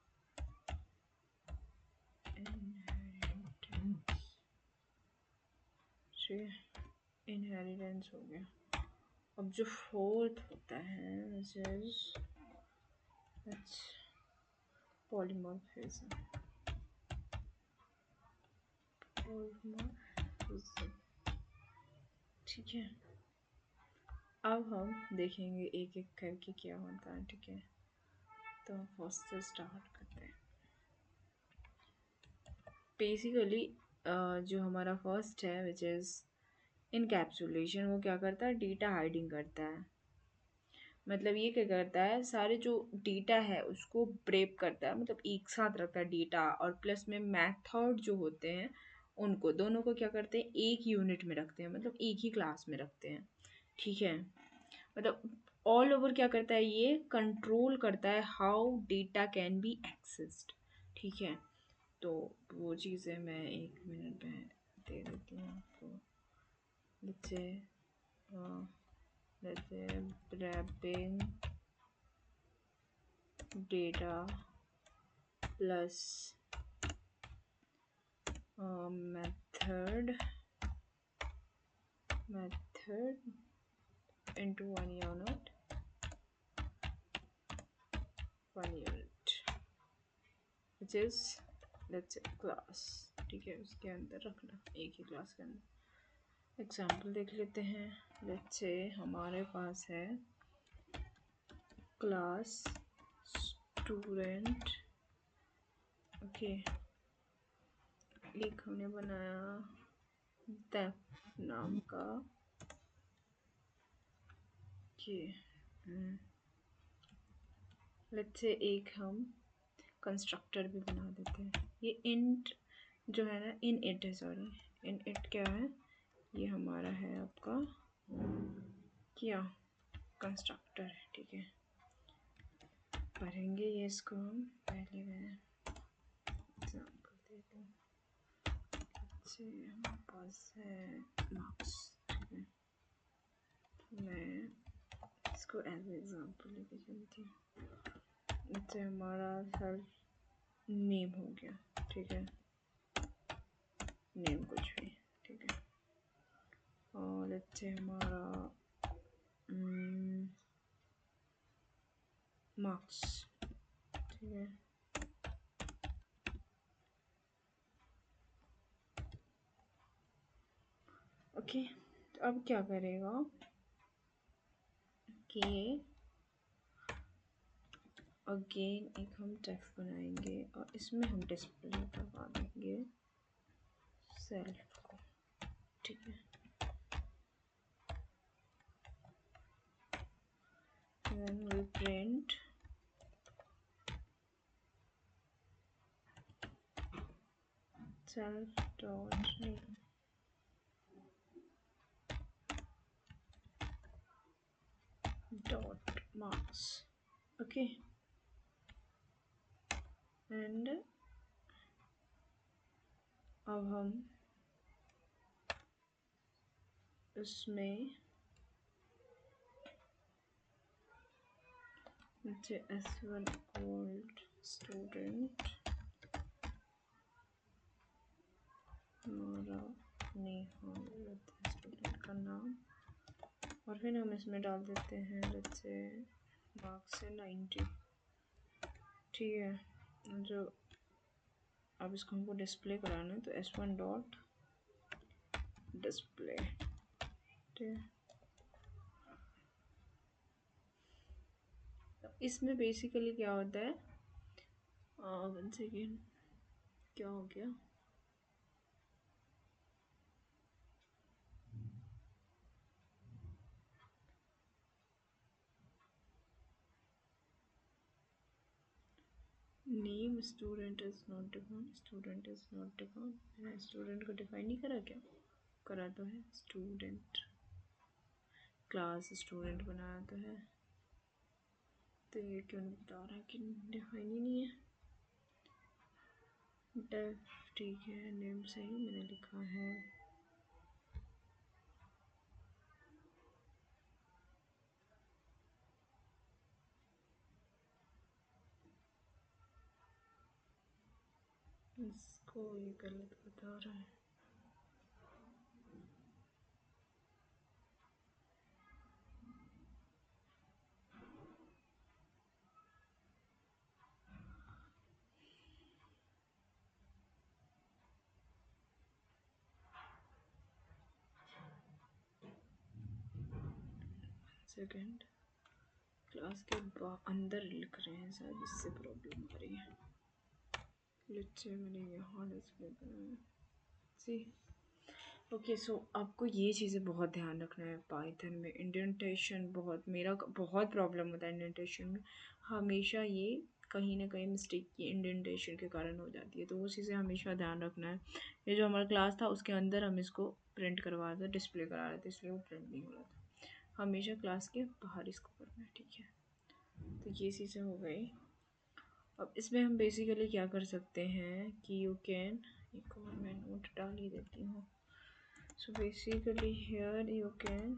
इनहेरिटेंस हो गया। अब जो फोर्थ होता है विच इज पॉलीमॉर्फिज्म। ठीक है, अब हम देखेंगे एक एक करके क्या होता है। ठीक है, तो फर्स्ट से स्टार्ट करते हैं। बेसिकली जो हमारा फर्स्ट है विच इज़ इनकैप्सुलेशन, वो क्या करता है, डेटा हाइडिंग करता है। मतलब ये क्या करता है, सारे जो डेटा है उसको ब्रेक करता है, मतलब एक साथ रखता है डेटा, और प्लस में मेथड जो होते हैं उनको दोनों को क्या करते हैं, एक यूनिट में रखते हैं, मतलब एक ही क्लास में रखते हैं। ठीक है, मतलब ऑल ओवर क्या करता है, ये कंट्रोल करता है how data can be accessed. ठीक है, तो वो चीज़ें मैं 1 मिनट में दे देती हूँ आपको। जैसे wrapping data plus method into one unit which is let's say class। ठीक है, उसके अंदर रखना, एक ही क्लास के अंदर। एग्जाम्पल देख लेते हैं। लेट्स से हमारे पास है क्लास स्टूडेंट। ओके, एक हमने बनाया दैफ नाम का। ओके, लेट्स से एक हम कंस्ट्रक्टर भी बना देते हैं। ये इंट जो है ना, इन इट है, सॉरी, इन इट क्या है, ये हमारा है आपका क्या, कंस्ट्रक्टर है। ठीक है, पढ़ेंगे ये, इसको हम पहले मैं एग्जाम्पल दे दूँ। अच्छे, हमारे पास है मार्क्स। ठीक है, मैं इसको एज एग्जाम्पल लेके चलती हूँ। इससे हमारा सर नेम हो गया। ठीक है, नेम कुछ भी। ठीक है, और इससे हमारा मार्क्स। ठीक है, ओके, तो अब क्या करेगा कि अगेन एक हम टेफ बनाएंगे और इसमें हम डिस्प्ले लगा देंगे सेल्फ को। ठीक है, then we print self dot name dot marks। okay, and अब हम इसमें s1 called student, हमारा नहीं स्टूडेंट का नाम, और फिर हम इसमें डाल देते हैं जैसे मार्क्स से 90। ठीक है, जो अब इसको हमको डिस्प्ले कराना है तो s1 डॉट डिस्प्ले। ठीक है, इसमें बेसिकली क्या होता है, 1 सेकेंड, क्या हो गया, name student is not define, student is not define. मैंने स्टूडेंट को डिफाइन नहीं करा, क्या करा तो है, स्टूडेंट क्लास स्टूडेंट बनाया तो है, तो ये क्यों नहीं बता रहा कि डिफाइन ही नहीं है। डेफ, ठीक है, नेम सही मैंने लिखा है। इसको ये गलत बता रहा है। सेकेंड क्लास के अंदर लिख रहे हैं शायद, इससे प्रॉब्लम आ रही है। लेट्स से मैंने यहाँ डिस्प्ले करा सी। ओके सो आपको ये चीज़ें बहुत ध्यान रखना है पाइथन में। इंडेंटेशन मेरा बहुत प्रॉब्लम होता है इंडेंटेशन में, हमेशा ये कहीं ना कहीं मिस्टेक की इंडेंटेशन के कारण हो जाती है, तो वो चीज़ें हमेशा ध्यान रखना है। ये जो हमारा क्लास था उसके अंदर हम इसको प्रिंट करवा रहे थे, डिस्प्ले करा रहे थे, इसलिए वो प्रिंट नहीं हो रहा था। हमेशा क्लास के बाहर इसको करना है, ठीक है। तो ये चीज़ें हो गई। अब इसमें हम बेसिकली क्या कर सकते हैं कि यू कैन, एक और मैं नोट डाल ही देती हूँ। So basically here you can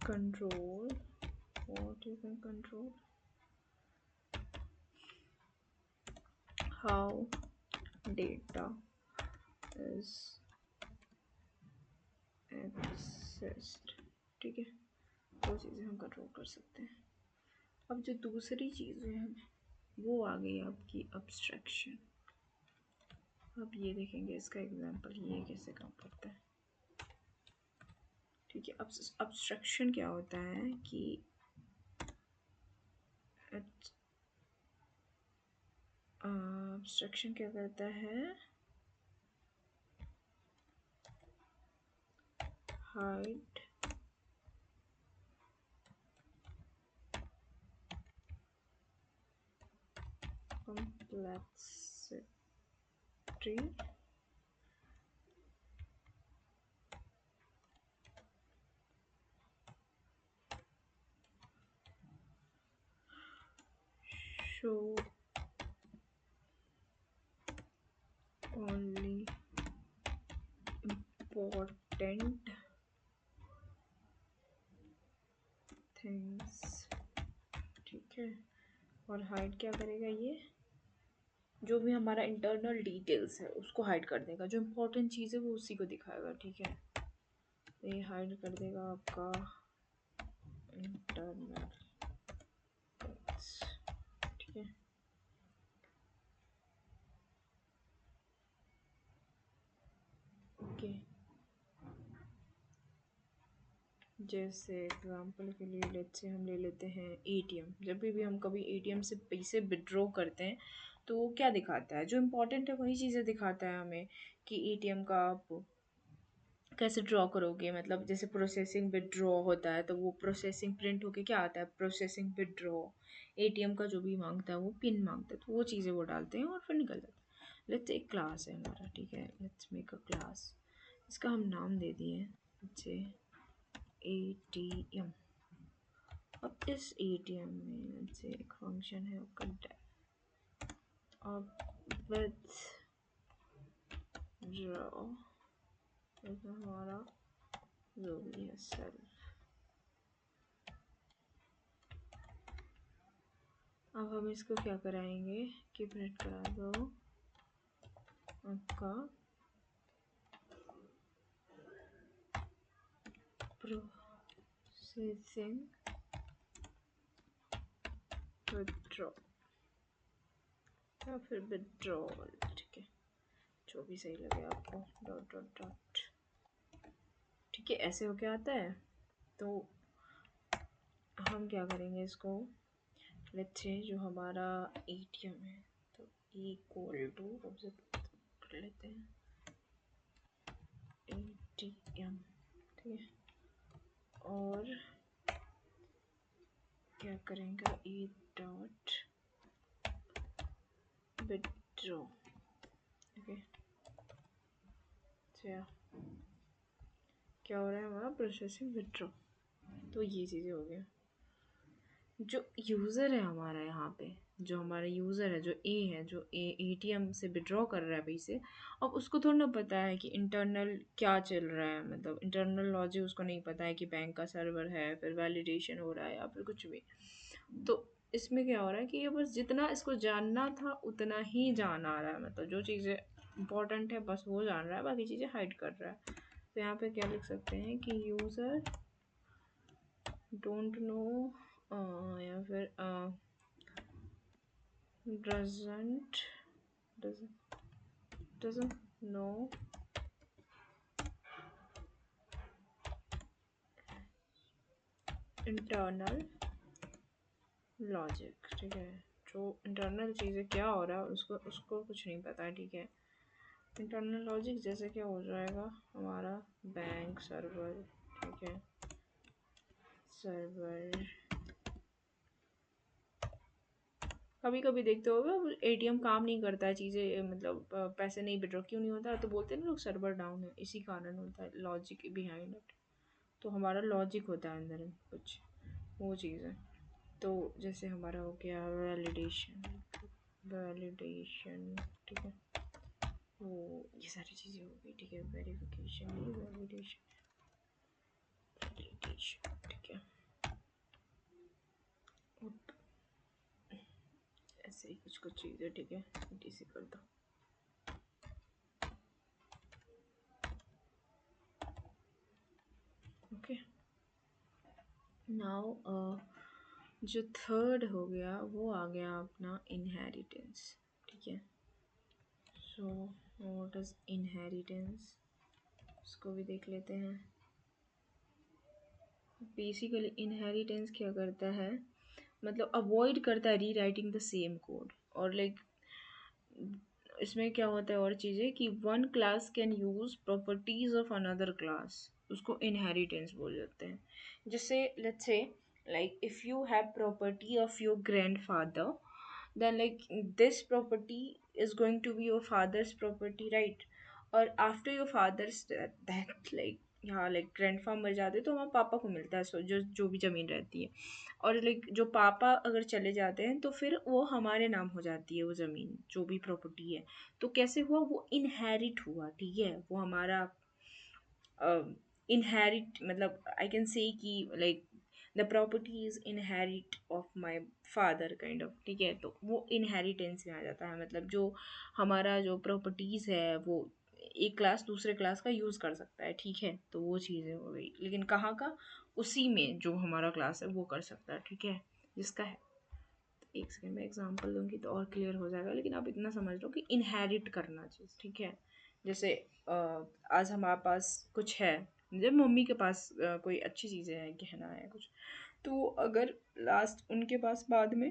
control what you can control how data is accessed, ठीक है। वो चीज़ें हम कंट्रोल कर सकते हैं। अब जो दूसरी चीज़ें हैं वो आ गई आपकी अब्स्ट्रैक्शन। अब ये देखेंगे इसका एग्जांपल, ये कैसे काम करता है, ठीक है। अब अब्स्ट्रैक्शन क्या होता है कि अब्स्ट्रैक्शन क्या करता है, hide complexity show only important things, ठीक है। और हाइड क्या करेगा, ये जो भी हमारा इंटरनल डिटेल्स है उसको हाइड कर देगा, जो इम्पोर्टेंट चीज़ है वो उसी को दिखाएगा, ठीक है। तो ये हाइड कर देगा आपका इंटरनल, ठीक है। ओके, जैसे एग्जांपल के लिए लेट्स से हम ले लेते हैं एटीएम। जब भी हम कभी एटीएम से पैसे विड्रॉ करते हैं तो वो क्या दिखाता है, जो इम्पोर्टेंट है वही चीज़ें दिखाता है हमें, कि एटीएम का आप कैसे ड्रॉ करोगे, मतलब जैसे प्रोसेसिंग विड्रॉ होता है तो वो प्रोसेसिंग प्रिंट होके क्या आता है, प्रोसेसिंग विड्रॉ। एटीएम का जो भी मांगता है वो पिन मांगता है, तो वो चीज़ें वो डालते हैं और फिर निकल जाता है। लेट्स एक क्लास है हमारा, ठीक है। लेट्स मेक अ क्लास, इसका हम नाम दे दिए जैसे एटीएम। अब इस एटीएम में से एक फंक्शन है आपका डेफ, अब विथ ड्रॉ हमारा जो भी है सेल्फ। अब हम इसको क्या कराएंगे कि प्रिंट करा दो आपका प्रोसेसिंग विड्रॉ या फिर विड्रॉल, ठीक है, जो भी सही लगे आपको। डॉट डॉट डॉट, ठीक है, ऐसे हो क्या आता है। तो हम क्या करेंगे इसको, लेट्स से जो हमारा एटीएम है तो इक्वल टू कर लेते हैं एटीएम, ठीक है। और क्या करेंगे, ई डॉट विड्रॉ, ओके। क्या हो रहा है हमारा प्रोसेसिंग विड्रॉ। तो ये चीज़ें हो गया। जो यूज़र है हमारा यहाँ पे, जो हमारा यूज़र है, जो ए है, जो एटीएम से विड्रॉ कर रहा है पैसे, अब उसको थोड़ा ना पता है कि इंटरनल क्या चल रहा है, मतलब इंटरनल लॉजिक उसको नहीं पता है कि बैंक का सर्वर है, फिर वैलिडेशन हो रहा है या फिर कुछ भी। तो इसमें क्या हो रहा है कि ये बस जितना इसको जानना था उतना ही जान आ रहा है, मतलब जो चीज़ें इंपॉर्टेंट है बस वो जान रहा है, बाकी चीज़ें हाइड कर रहा है। तो यहाँ पे क्या लिख सकते हैं कि यूज़र डोंट नो या फिर doesn't doesn't know internal logic, ठीक है। जो इंटरनल चीज़ें क्या हो रहा है उसको उसको कुछ नहीं पता है, ठीक है। इंटरनल लॉजिक जैसे क्या हो जाएगा हमारा बैंक सर्वर, ठीक है। सर्वर कभी कभी देखते हो एटीएम काम नहीं करता है, चीज़ें मतलब पैसे नहीं विड्रॉ क्यों नहीं होता है, तो बोलते हैं ना लोग सर्वर डाउन है, इसी कारण होता है, लॉजिक बिहाइंड इट। तो हमारा लॉजिक होता है अंदर कुछ, वो चीज़ है। तो जैसे हमारा हो गया वैलिडेशन, वैलिडेशन, ठीक है। वो ये सारी चीज़ें हो गई, ठीक है। वेरिफिकेशन नहीं, वैलिडेशन, वैलिडेशन, ठीक है। ऐसे ही कुछ कुछ चीज़ें, ठीक है। ईटीसी कर दो, ओके। नाउ जो थर्ड हो गया वो आ गया अपना इनहेरिटेंस, ठीक है। सो व्हाट इज इनहेरिटेंस, उसको भी देख लेते हैं। बेसिकली इनहेरिटेंस क्या करता है, मतलब अवॉइड करता है री राइटिंग द सेम कोड, और लाइक इसमें क्या होता है और चीज़ें कि one class can use properties of another class, उसको इनहेरिटेंस बोल जाते हैं। जैसे let's say like if you have property of your grandfather, then like this property is going to be your father's property, right? और after your father's death, that like यहाँ like ग्रैंडफा मर जाते तो हमारे पापा को मिलता है, सो जो जो भी ज़मीन रहती है। और लाइक जो पापा अगर चले जाते हैं तो फिर वो हमारे नाम हो जाती है वो ज़मीन, जो भी प्रॉपर्टी है। तो कैसे हुआ, वो इनहेरिट हुआ, ठीक है। वो हमारा इनहेरिट, मतलब आई कैन से कि like the property is inherit of my father kind of, ठीक है। तो वो इनहेरिटेंस में आ जाता है, मतलब जो हमारा जो प्रॉपर्टीज़ है वो एक क्लास दूसरे क्लास का यूज़ कर सकता है, ठीक है। तो वो चीज़ें हो गई, लेकिन कहाँ का, उसी में जो हमारा क्लास है वो कर सकता है, ठीक है, जिसका है। एक सेकेंड में एग्जांपल दूंगी तो और क्लियर हो जाएगा, लेकिन आप इतना समझ लो कि इनहेरिट करना चीज़, ठीक है। जैसे आज हमारे पास कुछ है, जब मम्मी के पास कोई अच्छी चीज़ें हैं, गहना है कुछ, तो अगर लास्ट उनके पास बाद में,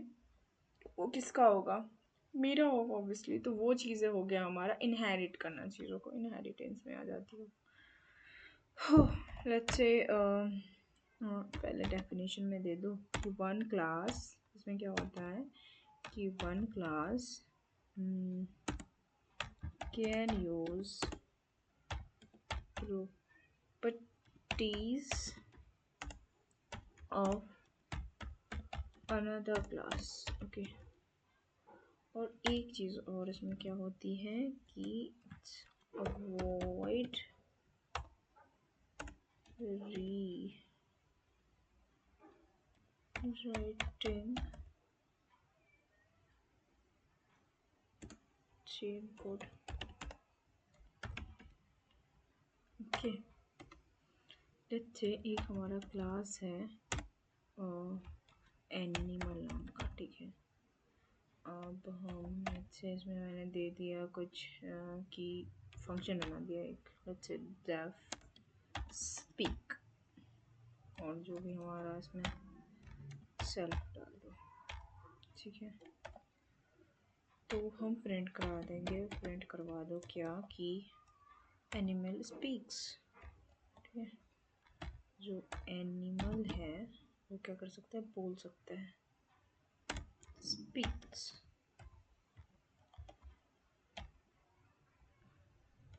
वो किसका होगा, मेरा होगा ऑब्वियसली। तो वो चीज़ें हो गया हमारा इनहेरिट करना, चीज़ों को इनहेरिटेंस में आ जाती है। लेट्स से पहले डेफिनेशन में दे दो कि वन क्लास, इसमें क्या होता है कि one class can use properties of another class, okay. और एक चीज़ और इसमें क्या होती है कि avoid rewriting same code, okay. Let's say एक हमारा क्लास है एनिमल नाम का, ठीक है। अब हम से इसमें मैंने दे दिया कुछ कि फंक्शन बना दिया एक, लेट्स से डेफ स्पीक, और जो भी हमारा इसमें सेल्फ डाल दो, ठीक है। तो हम प्रिंट करा देंगे, प्रिंट करवा दो क्या कि एनिमल स्पीक्स, ठीक है। जो एनिमल है वो क्या कर सकता है, बोल सकता है, स्पीक्स।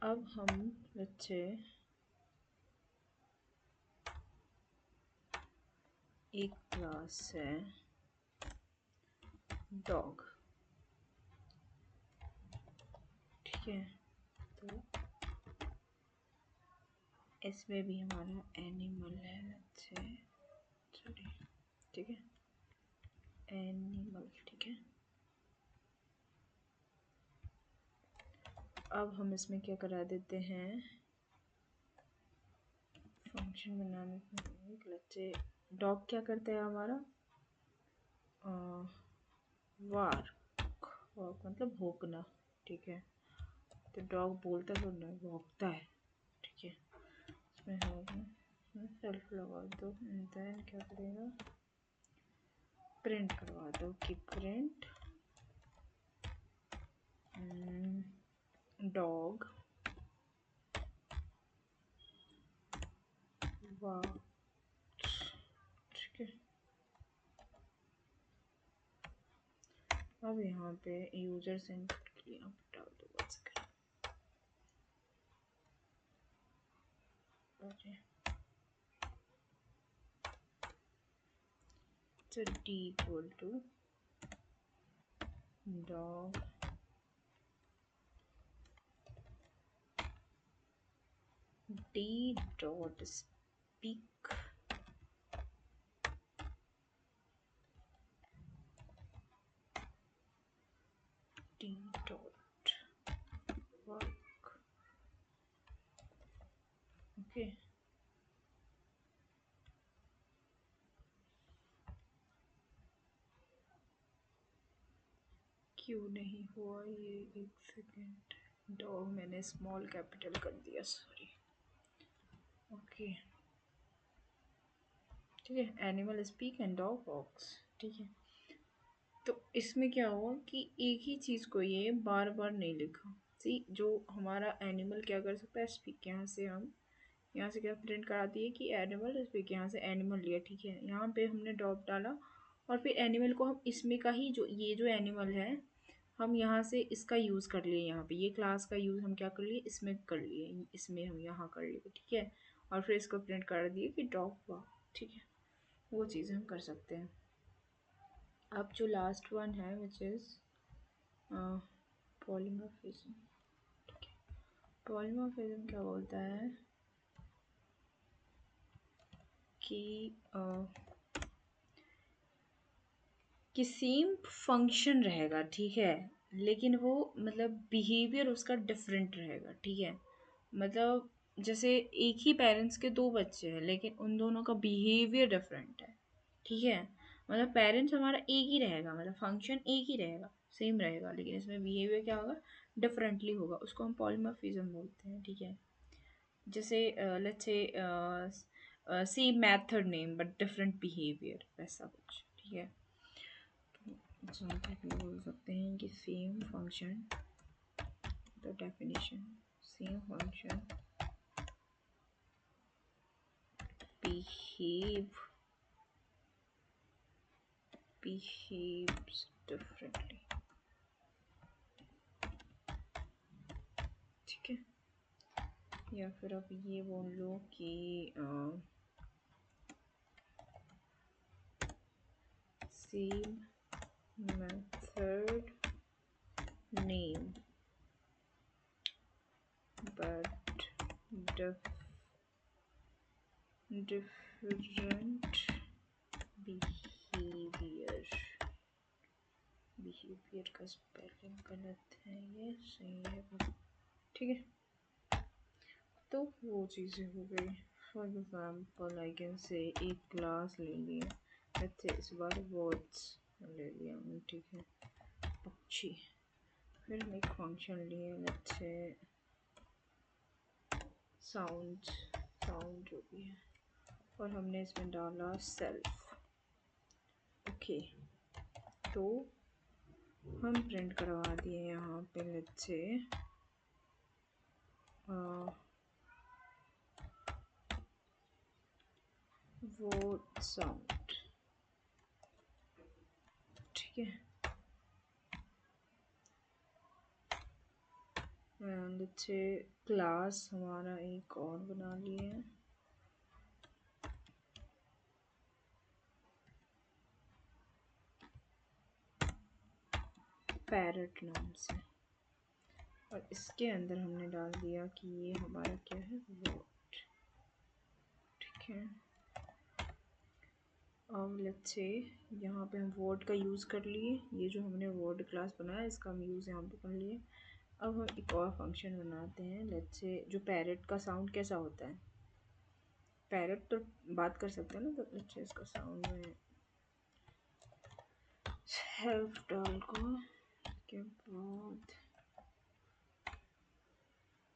अब हम लेट्स से एक क्लास है डॉग, ठीक है। तो इसमें भी हमारा एनिमल है, लेट्स से सॉरी, ठीक है, एनिमल, ठीक है। अब हम इसमें क्या करा देते हैं, फंक्शन बनाने के, लेट्स से डॉग क्या करता है हमारा, वार्क, वॉक मतलब भौंकना, ठीक है। तो डॉग बोलता तो नहीं, भौंकता है, ठीक है। इसमें है सेल्फ लगा दो, देन क्या करेगा, प्रिंट करवा दो कि प्रिंट डॉग वाच, ठीक है। अब यहाँ पे यूजर से इनपुट के लिए आप डाल दो, वन सेकेंड, तो d equal to dog d dot speak d dot work, okay. क्यों नहीं हुआ ये, एक सेकेंड, डॉग मैंने स्मॉल कैपिटल कर दिया, सॉरी, ओके, ठीक है। Animal speak and dog walks, ठीक है। तो इसमें क्या हुआ कि एक ही चीज़ को ये बार बार नहीं लिखा। सी, जो हमारा एनिमल क्या कर सकता है, स्पीक, यहाँ से हम यहाँ से क्या प्रिंट करा दिए कि एनिमल स्पीक, यहाँ से एनिमल लिया, ठीक है। यहाँ पे हमने डॉग डाला और फिर एनिमल को हम इसमें का ही, जो ये जो एनिमल है, हम यहाँ से इसका यूज़ कर लिए, यहाँ पे ये क्लास का यूज़ हम क्या कर लिए, इसमें कर लिए, इसमें हम यहाँ कर लिए, ठीक है। और फिर इसको प्रिंट कर दिए कि डॉग वाह, ठीक है। वो चीज़ हम कर सकते हैं। अब जो लास्ट वन है विच इज़ पॉलीमॉर्फिज्म, ठीक है। पॉलीमॉर्फिज्म क्या बोलता है कि सेम फंक्शन रहेगा, ठीक है, लेकिन वो मतलब बिहेवियर उसका डिफरेंट रहेगा, ठीक है। मतलब जैसे एक ही पेरेंट्स के दो बच्चे हैं लेकिन उन दोनों का बिहेवियर डिफरेंट है, ठीक है। मतलब पेरेंट्स हमारा एक ही रहेगा, मतलब फंक्शन एक ही रहेगा, सेम रहेगा, लेकिन इसमें बिहेवियर क्या होगा, डिफरेंटली होगा, उसको हम पॉलीमॉर्फिज्म बोलते हैं, ठीक है। जैसे let's say same method name but different behaviour, वैसा कुछ, ठीक है। एग्जाम्पल भी बोल सकते हैं कि same function, the definition, same function behaves differently, ठीक है। या फिर आप ये बोल लो कि same method name but different behaviour का स्पेलिंग गलत है, ये सही है, ठीक है। तो वो चीज़ें हो गई। For example I can say एक क्लास ले लिया, अच्छे इस बार वर्ड्स ले लिया, ठीक है, पक्षी। फिर एक फंक्शन लिए, अच्छे साउंड जो भी है, और हमने इसमें डाला सेल्फ, ओके। तो हम प्रिंट करवा दिए यहाँ पे, लेट्स से वो साउंड, ठीक है। लेट्स से क्लास हमारा एक और बना लिए हैं, पैरट नाम से, और इसके अंदर हमने डाल दिया कि ये हमारा क्या है, वर्ड, ठीक है। अब लेट्स से यहाँ पे हम वर्ड का यूज़ कर लिए, ये जो हमने वर्ड क्लास बनाया इसका हम यूज़ यहाँ पे कर लिए। अब हम एक और फंक्शन बनाते हैं, लेट्स से जो पैरट का साउंड कैसा होता है, पैरट तो बात कर सकते हैं ना, तो लेट्स से इसका साउंड में हेल्प डाल को के बाद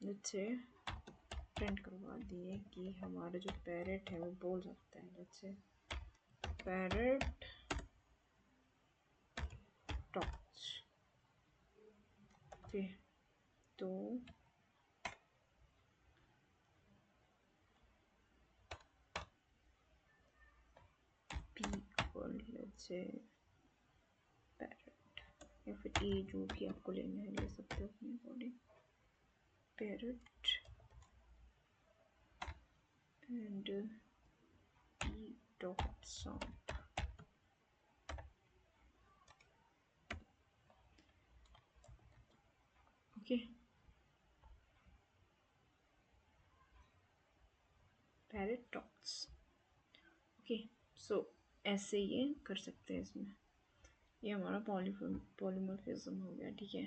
लेट्स से प्रिंट करवा दिए कि हमारा जो पैरेट है वो बोल सकता है। जैसे पैरेट टॉक्स। ओके, तो p इक्वल से पैरेट या फिर ए, जो भी आपको लेना है ले सकते हो अपने अकॉर्डिंग। Parrot and p dot sound. Okay, parrot talks. Okay, so ऐसे ये कर सकते हैं इसमें। ये हमारा पॉलीमॉर्फिज्म हो गया, ठीक है।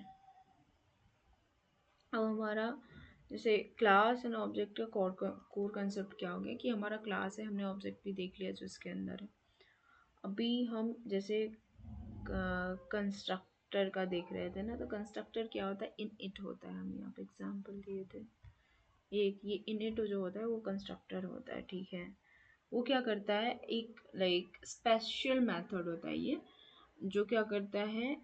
अब हमारा जैसे क्लास एंड ऑब्जेक्ट का कोर कंसेप्ट क्या हो गया कि हमारा क्लास है, हमने ऑब्जेक्ट भी देख लिया जो इसके अंदर है। अभी हम जैसे कंस्ट्रक्टर का देख रहे थे ना, तो कंस्ट्रक्टर क्या होता है, इन इट होता है। हम यहाँ पे एग्जांपल दिए थे, ये इन इट जो होता है वो कंस्ट्रक्टर होता है, ठीक है। वो क्या करता है, एक लाइक स्पेशल मेथड होता है ये, जो क्या करता है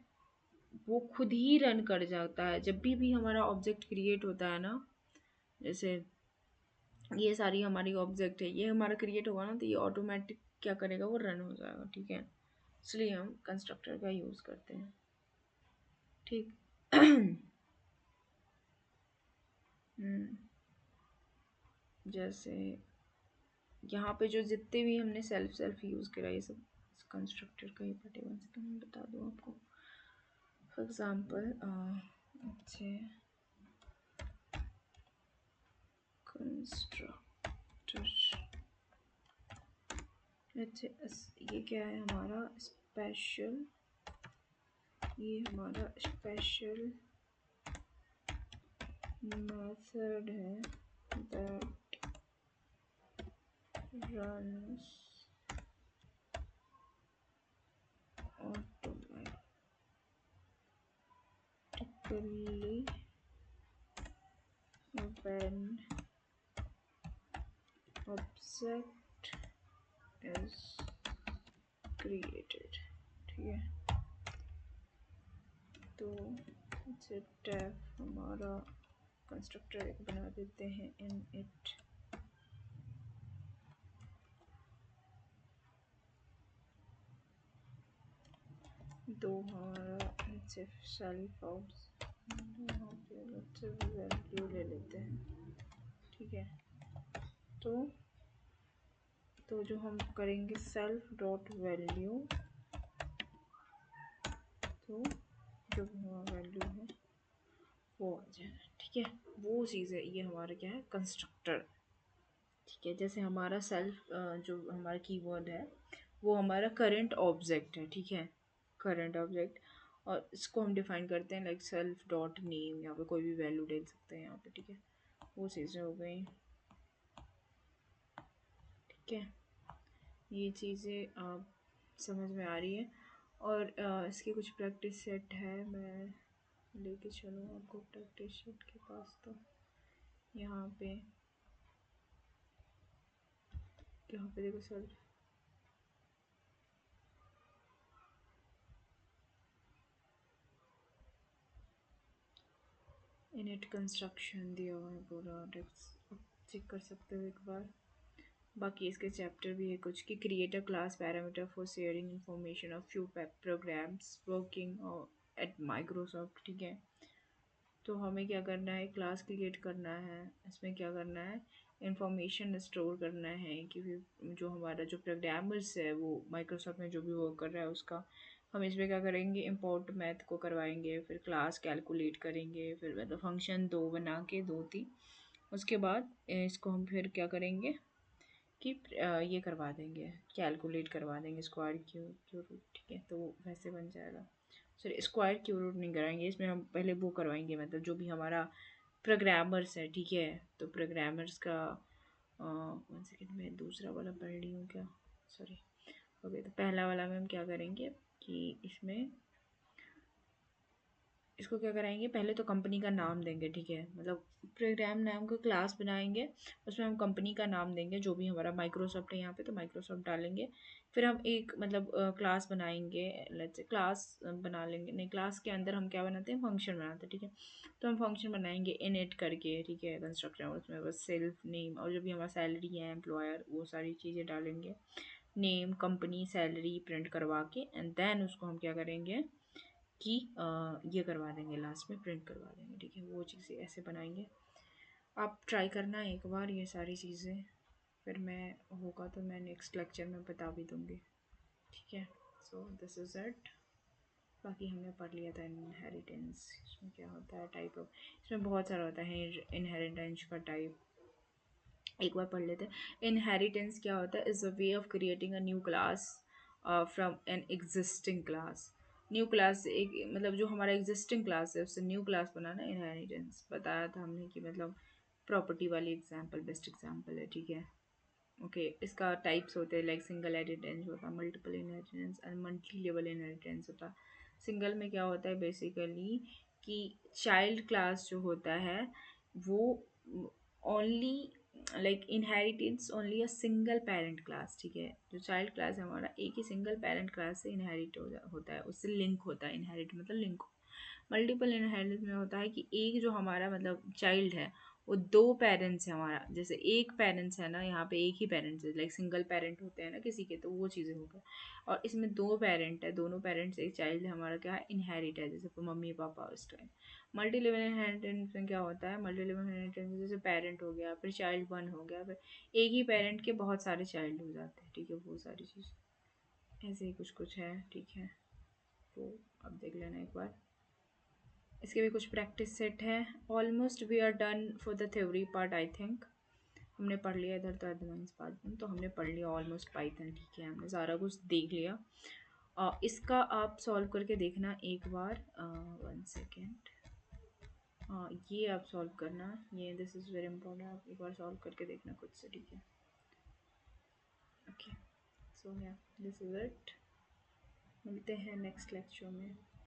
वो खुद ही रन कर जाता है जब भी हमारा ऑब्जेक्ट क्रिएट होता है ना। जैसे ये सारी हमारी ऑब्जेक्ट है, ये हमारा क्रिएट होगा ना, तो ये ऑटोमेटिक क्या करेगा, वो रन हो जाएगा, ठीक है। इसलिए हम कंस्ट्रक्टर का यूज़ करते हैं, ठीक। जैसे यहाँ पे जो जितने भी हमने सेल्फ यूज़ करा, ये सब कंस्ट्रक्टर का ही पार्ट है। 1 सेकंड में बता दूँ आपको। फॉर एग्जाम्पल अच्छे कंस्ट्रक्टर, अच्छे ये क्या है हमारा स्पेशल, ये हमारा स्पेशल मेथड है that runs automatically when object is created, ठीक है। तो इसे टैग हमारा कंस्ट्रक्टर एक बना देते हैं, इन इट दो हमारा सेल्फ वैल्यू ले लेते हैं, ठीक है। तो जो हम करेंगे सेल्फ डॉट वैल्यू, तो जो हमारा वैल्यू है वो आ जाएगा, ठीक है। वो चीज़ है, ये हमारा क्या है, कंस्ट्रक्टर, ठीक है। जैसे हमारा सेल्फ जो हमारा कीवर्ड है वो हमारा करंट ऑब्जेक्ट है, ठीक है, करंट ऑब्जेक्ट। और इसको हम डिफाइन करते हैं लाइक सेल्फ डॉट नेम, यहाँ पे कोई भी वैल्यू दे सकते हैं यहाँ पे, ठीक है। वो चीज़ें हो गई, ठीक है। ये चीज़ें आप समझ में आ रही है। और इसकी कुछ प्रैक्टिस सेट है, मैं लेके चलूँ आपको प्रैक्टिस सेट के पास। तो यहाँ पे देखो सेल्फ इनिट कंस्ट्रक्शन दिया हुआ है पूरा, चेक कर सकते हो एक बार। बाकी इसके चैप्टर भी है कुछ कि create a class parameter for sharing information of few programs working at Microsoft, ठीक है। तो हमें क्या करना है, क्लास क्रिएट करना है, इसमें क्या करना है, इंफॉर्मेशन स्टोर करना है कि जो हमारा जो प्रोग्रामर्स है वो माइक्रोसॉफ्ट में जो भी वर्क कर रहा है उसका, हम इसमें क्या करेंगे, इंपोर्ट मैथ को करवाएंगे, फिर क्लास कैलकुलेट करेंगे, फिर मतलब फंक्शन दो बना के, दो तीन। उसके बाद इसको हम फिर क्या करेंगे कि ये करवा देंगे, कैलकुलेट करवा देंगे स्क्वायर क्यू रूट, ठीक है। तो वैसे बन जाएगा। सॉरी, स्क्वायर क्यू रूट नहीं कराएंगे इसमें, हम पहले वो करवाएंगे, मतलब जो भी हमारा प्रोग्रामर्स है, ठीक है। तो प्रोग्रामर्स का 1 सेकेंड में दूसरा वाला पढ़ रही हूँ क्या, सॉरी। ओके, तो पहला वाला में हम क्या करेंगे कि इसमें इसको क्या कराएंगे, पहले तो कंपनी का नाम देंगे, ठीक है, मतलब प्रोग्राम नाम का क्लास बनाएंगे, उसमें हम कंपनी का नाम देंगे, जो भी हमारा माइक्रोसॉफ्ट है यहाँ पे तो माइक्रोसॉफ्ट डालेंगे। फिर हम एक मतलब क्लास बनाएंगे, लेट्स से क्लास बना लेंगे, नहीं क्लास के अंदर हम क्या बनाते हैं, फंक्शन बनाते हैं, ठीक है। तो हम फंक्शन बनाएंगे इनिट करके, ठीक है, कंस्ट्रक्टर, उसमें बस सेल्फ नेम और जो भी हमारा सैलरी है, एम्प्लॉयर, वो सारी चीज़ें डालेंगे, नेम, कंपनी, सैलरी प्रिंट करवा के, एंड देन उसको हम क्या करेंगे कि ये करवा देंगे, लास्ट में प्रिंट करवा देंगे, ठीक है। वो चीज़ें ऐसे बनाएंगे। आप ट्राई करना एक बार ये सारी चीज़ें, फिर मैं होगा तो मैं नेक्स्ट लेक्चर में बता भी दूँगी, ठीक है। So this is it. बाकी हमने पढ़ लिया था इनहेरिटेंस, इसमें क्या होता है, टाइप ऑफ, इसमें बहुत सारा होता है इनहेरिटेंस का टाइप, एक बार पढ़ लेते हैं। इनहेरिटेंस क्या होता है, is a way of creating a new class from an existing class. New class एक मतलब जो हमारा एग्जिस्टिंग क्लास है उससे न्यू क्लास बनाना इनहेरिटेंस, बताया था हमने कि मतलब प्रॉपर्टी वाली एग्जांपल बेस्ट एग्जांपल है, ठीक है। ओके इसका टाइप्स होते हैं, लाइक सिंगल इनहेरिटेंस होता है, multiple inheritance and multi level inheritance होता है। सिंगल में क्या होता है बेसिकली कि चाइल्ड क्लास जो होता है वो only like inheritance only a single parent class, ठीक है। जो चाइल्ड क्लास है हमारा एक ही सिंगल पेरेंट क्लास से इनहेरिट होता है, उससे लिंक होता है, इनहेरिट मतलब लिंक। मल्टीपल इनहेरिटेंस में होता है कि एक जो हमारा मतलब चाइल्ड है वो दो पेरेंट्स है हमारा, जैसे एक पेरेंट्स है ना, यहाँ पे एक ही पेरेंट्स है, लाइक सिंगल पेरेंट होते हैं ना किसी के, तो वो चीज़ें हो गई। और इसमें दो पेरेंट है, दोनों पेरेंट्स एक चाइल्ड है हमारा, क्या है, इनहेरिट है, जैसे मम्मी पापा उस टाइम। मल्टी लेवल इनहेरिटेंस में क्या होता है, मल्टी लेवल इनहेरिटेंस में जैसे पेरेंट हो गया, फिर चाइल्ड वन हो गया, फिर एक ही पेरेंट के बहुत सारे चाइल्ड हो जाते हैं, ठीक है, वो सारी चीज़ ऐसे ही कुछ कुछ है, ठीक है। तो अब देख लेना एक बार, इसके भी कुछ प्रैक्टिस सेट है। Almost we are done for the theory part I think, हमने पढ़ लिया इधर तो एडवांस पार्ट में, तो हमने पढ़ लिया ऑलमोस्ट पाइथन, ठीक है, हमने सारा कुछ देख लिया। इसका आप सॉल्व करके देखना एक बार, 1 सेकेंड, हाँ ये आप सॉल्व करना, ये दिस इज़ वेरी इंपॉर्टेंट, आप एक बार सॉल्व करके देखना खुद से, ठीक है। ओके सो या दिस इज़ इट, मिलते हैं नेक्स्ट लेक्चर में।